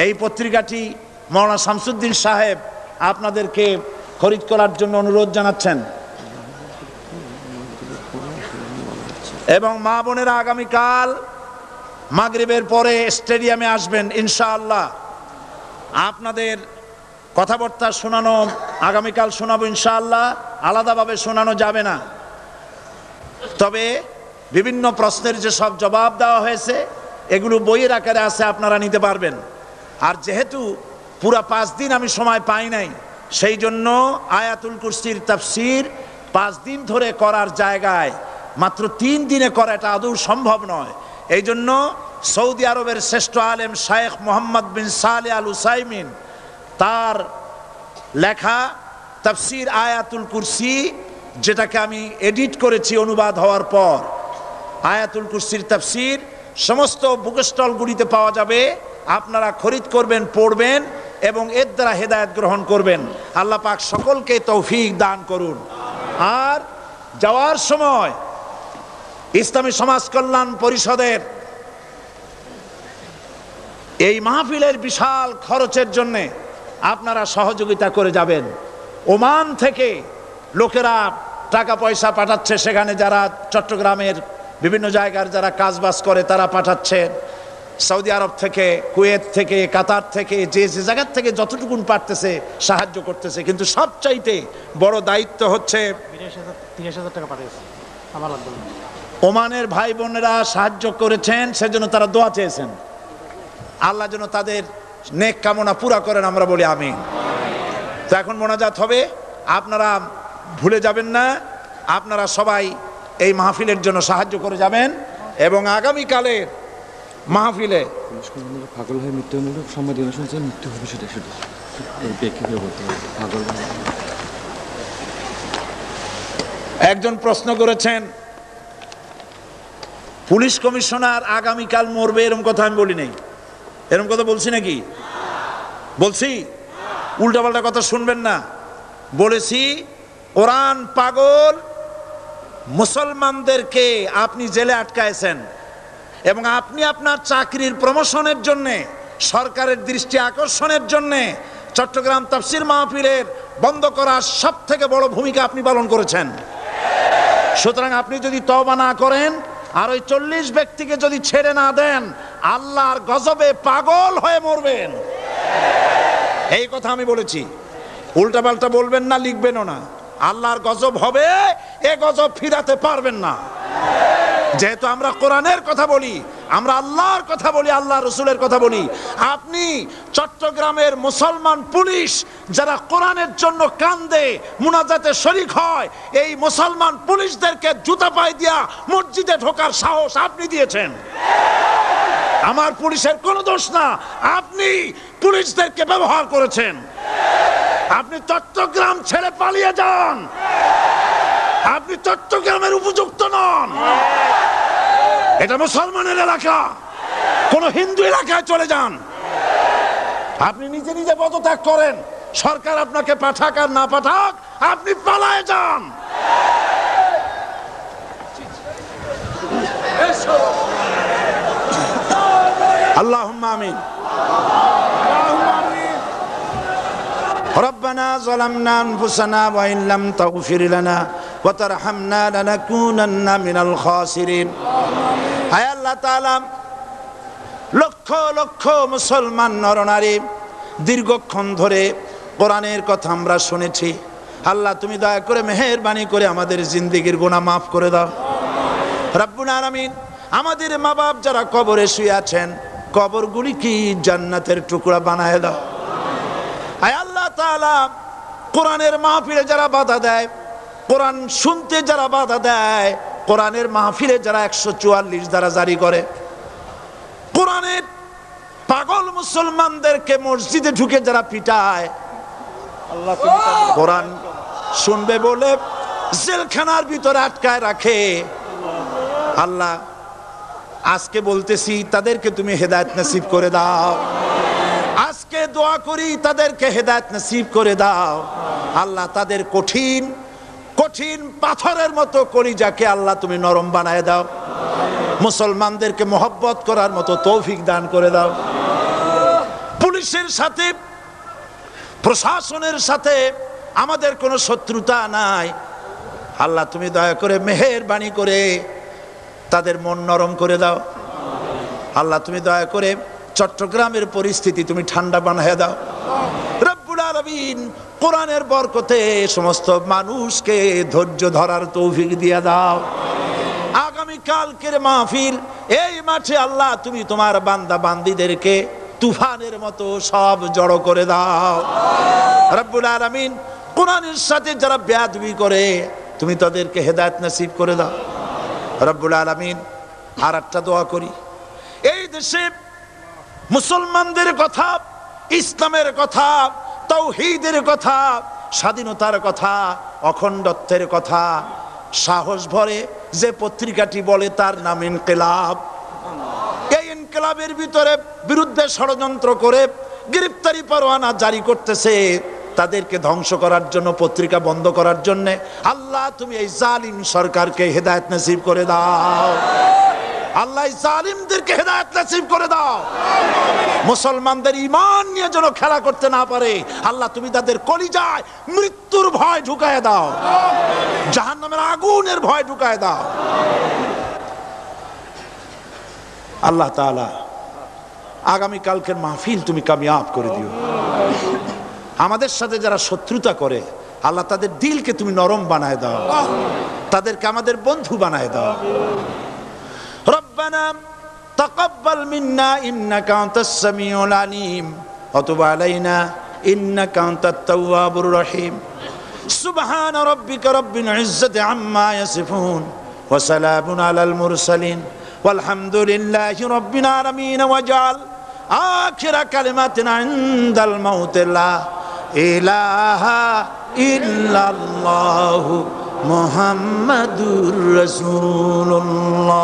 এই পত্রিকাটি মাওলানা শামসুদ্দিন সাহেব আপনাদেরকে খরিদ করার জন্য অনুরোধ জানাচ্ছেন। এবং মা বোনেরা আগামীকাল মাগরিবের পরে স্টেডিয়ামে আসবেন ইনশাআল্লাহ। আপনাদের কথাবার্তা শোনানো আগামীকাল শোনাবো ইনশাআল্লাহ, আলাদাভাবে শোনানো যাবে না। তবে বিভিন্ন প্রশ্নের যে সব জবাব দেওয়া হয়েছে এগুলো বইয়ের আকারে আছে, আপনারা নিতে পারবেন। আর যেহেতু পুরা 5 দিন আমি সময় পাই নাই, সেই জন্য আয়াতুল কুরসির তাফসীর 5 দিন ধরে করার জায়গায় মাত্র 3 দিনে করা এটা আদৌ সম্ভব নয়। এই জন্য সৌদি আরবের শ্রেষ্ঠ আলেম শায়েখ মোহাম্মদ বিন সালেহ আল উসাইমিন তার লেখা তাফসীর আয়াতুল কুরসি, যেটাকে আমি এডিট করেছি অনুবাদ হওয়ার পর, আয়াতুল কুরসির তাফসীর সমস্ত বুক স্টলগুলিতে পাওয়া যাবে। আপনারা খরিদ করবেন, পড়বেন এবং এর দ্বারা হেদায়েত গ্রহণ করবেন। আল্লাহ পাক সকলকে তৌফিক দান করুন। আর যাওয়ার সময় ইসলামী সমাজ কল্যাণ পরিষদের এই মাহফিলের বিশাল খরচের জন্য আপনারা সহযোগিতা করে যাবেন। ওমান থেকে লোকেরা টাকা পয়সা পাঠাচ্ছে, সেখানে যারা চট্টগ্রামের বিভিন্ন জায়গার যারা কাজবাজ করে তারা পাঠাচ্ছেন। সৌদি আরব থেকে, কুয়েত থেকে, কাতার থেকে, যে যে জায়গার থেকে যতটুকুন পারতেছে সাহায্য করতেছে। কিন্তু সবচাইতে বড় দায়িত্ব হচ্ছে 30,000 টাকা পাঠিয়েছে আমার লাগবে। ওমানের ভাই বোনেরা সাহায্য করেছেন, সেজন্য তারা দোয়া চেয়েছেন। আল্লাহ যেন তাদের নেক কামনা পুরা করেন, আমরা বলি আমিন। তো এখন মোনাজাত হবে, আপনারা ভুলে যাবেন না, আপনারা সবাই এই মাহফিলের জন্য সাহায্য করে যাবেন। এবং আগামীকালের মাহফিলে পাগল হয়ে মৃত্যু হলে সম্মানিত শুনছেন, মৃত্যু হবে সেটা সেটা বলতে হবে। পাগল একজন প্রশ্ন করেছেন, পুলিশ কমিশনার আগামীকাল মরবে এরকম কথা আমি বলি নাই। এরকম কথা বলছি নাকি? বলছি? উল্টাপাল্টা কথা শুনবেন না। বলেছি কোরআন পাগল মুসলমানদেরকে আপনি জেলে আটকায়ছেন এবং আপনি আপনার চাকরির প্রমোশনের জন্যে, সরকারের দৃষ্টি আকর্ষণের জন্যে চট্টগ্রাম তাফসীর মাহফিলের বন্ধ করার সব থেকে বড় ভূমিকা আপনি পালন করেছেন। সুতরাং আপনি যদি তওবা না করেন আর ওই 40 ব্যক্তিকে যদি ছেড়ে না দেন, আল্লাহর গজবে পাগল হয়ে মরবেন। এই কথা আমি বলেছি। উল্টাপাল্টা বলবেন না, লিখবেনও না। আল্লাহর গজব হবে, এ গজব ফিরাতে পারবেন না। যেহেতু আমরা কোরআনের কথা বলি, আমরা আল্লাহর কথা বলি, আল্লাহ রসুলের কথা বলি। আপনি চট্টগ্রামের মুসলমান পুলিশ যারা কোরআনের জন্য কান্দে, মুনাজাতে শরীক হয়, এই মুসলমান পুলিশদেরকে জুতা পায়ে দিয়া মসজিদে ঢোকার সাহস আপনি দিয়েছেন। আমার পুলিশের কোনো দোষ না, আপনি পুলিশদেরকে ব্যবহার করেছেন। আপনি চট্টগ্রাম ছেড়ে পালিয়ে যান, আপনি চট্টগ্রামের উপযুক্ত নন। এটা মুসলমানের এলাকা, কোন হিন্দু এলাকায় চলে যান। আপনি নিজে নিজে পদত্যাগ করেন, সরকার আপনাকে পাঠাক আর না পাঠাক, আপনি পালায়ে যান। আল্লাহুম্মা আমিন। রব্বানা যালামনা আনফুসানা ওয়া ইন লাম তাগফির লানা ওয়া তারহামনা লানাকুনান্না মিনাল খাসিরিন। হায় আল্লাহ তাআলা, লক্ষ লক্ষ মুসলমান নরনারী দীর্ঘক্ষণ ধরে কোরআনের কথা আমরা শুনেছি। আল্লাহ তুমি দয়া করে মেহেরবানি করে আমাদের জিন্দেগির গুনাহ মাফ করে দাও রব্বুল আলামিন। আমাদের মা বাপ যারা কবরে শুয়ে আছেন, কবরগুলি কি জান্নাতের টুকরা বানায় দাও। আয় আল্লাহ তাআলা, কোরআনের মাহফিলে যারা বাধা দেয়, কোরআন শুনতে যারা বাধা দেয়, কোরআনের মাহফিলে যারা 144 দ্বারা জারি করে, কোরআনের পাগল মুসলমানদেরকে মসজিদে ঢুকে যারা পিটায়, আল্লাহ কোরআন শুনবে বলে জেলখানার ভিতরে আটকায় রাখে, আল্লাহ আজকে বলতেছি তাদেরকে তুমি হেদায়েত নসিব করে দাও। আজকে দোয়া করি তাদেরকে হেদায়েত নসিব করে দাও। আল্লাহ তাদের কঠিন কঠিন পাথরের মতো কলিজাকে আল্লাহ তুমি নরম বানায় দাও। মুসলমানদেরকে মহব্বত করার মতো তৌফিক দান করে দাও। পুলিশের সাথে, প্রশাসনের সাথে আমাদের কোনো শত্রুতা নাই। আল্লাহ তুমি দয়া করে মেহেরবানি করে তাদের মন নরম করে দাও। আল্লাহ তুমি দয়া করে চট্টগ্রামের পরিস্থিতি তুমি ঠান্ডা বানায় দাও রব্বুল আলামিন। কোরআনের বরকতে সমস্ত মানুষকে ধৈর্য ধরার তৌফিক দিয়ে দাও। আগামী কালকের মাহফিল এই মাঠে আল্লাহ তুমি তোমার বান্দা বান্দীদেরকে তুফানের মতো সব জড়ো করে দাও রব্বুল আলামিন। কোরআনের সাথে যারা বেয়াদবি করে তুমি তাদেরকে হেদায়েত নসিব করে দাও রব্বুল আলামিন। আর একটা দোয়া করি, এই দেশে মুসলমানদের কথা, ইসলামের কথা, তাওহীদের কথা, স্বাধীনতার কথা, অখণ্ডত্বের কথা সাহস ভরে যে পত্রিকাটি বলে তার নাম ইনকিলাব, এই ইনকিলাবের ভিতরে বিরুদ্ধে ষড়যন্ত্র করে গ্রেফতারি পরোয়ানা জারি করতেছে, তাদেরকে ধ্বংস করার জন্য, পত্রিকা বন্ধ করার জন্য। আল্লাহ তুমি এই জালিম সরকারকে হেদায়েত নসিব করে দাও। আল্লাহ জালিমদেরকে হেদায়েত নসিব করে দাও। মুসলমানদের ঈমান নিয়ে যেন খেলা করতে না পারে আল্লাহ তুমি তাদের কলিজায় মৃত্যুর ভয় ঢুকায় দাও, জাহান্নামের আগুনের ভয় ঢুকায় দাও। আল্লাহ তাআলা আগামী কালকের মাহফিল তুমি কামিয়াব করে দিও। আমাদের সাথে যারা শত্রুতা করে আল্লাহ তাদের দিলকে তুমি নরম বানায় দাও, তাদেরকে আমাদের বন্ধু বানায় দাও। রব্বানা তাকাব্বাল মিন্না ইন্নাকা আনতাস সামিউল আলিম ওয়া তুব আলাইনা ইন্নাকা আনতাত তাওয়াবুর রহিম। সুবহানা রাব্বিকা রাব্বিল ইজ্জাতি আম্মা ইয়াসিফুন ওয়া সালামুন আলাল মুরসালিন ওয়ালহামদুলিল্লাহি রাব্বিল আলামিন। ওয়াজআল আখিরা কালিমাতিনা ইনদাল মাউত লা ইলাহা ইল্লাল্লাহু মুহাম্মাদুর রাসূলুল্লাহ।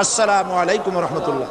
আসসালামু আলাইকুম ওয়া রাহমাতুল্লাহ।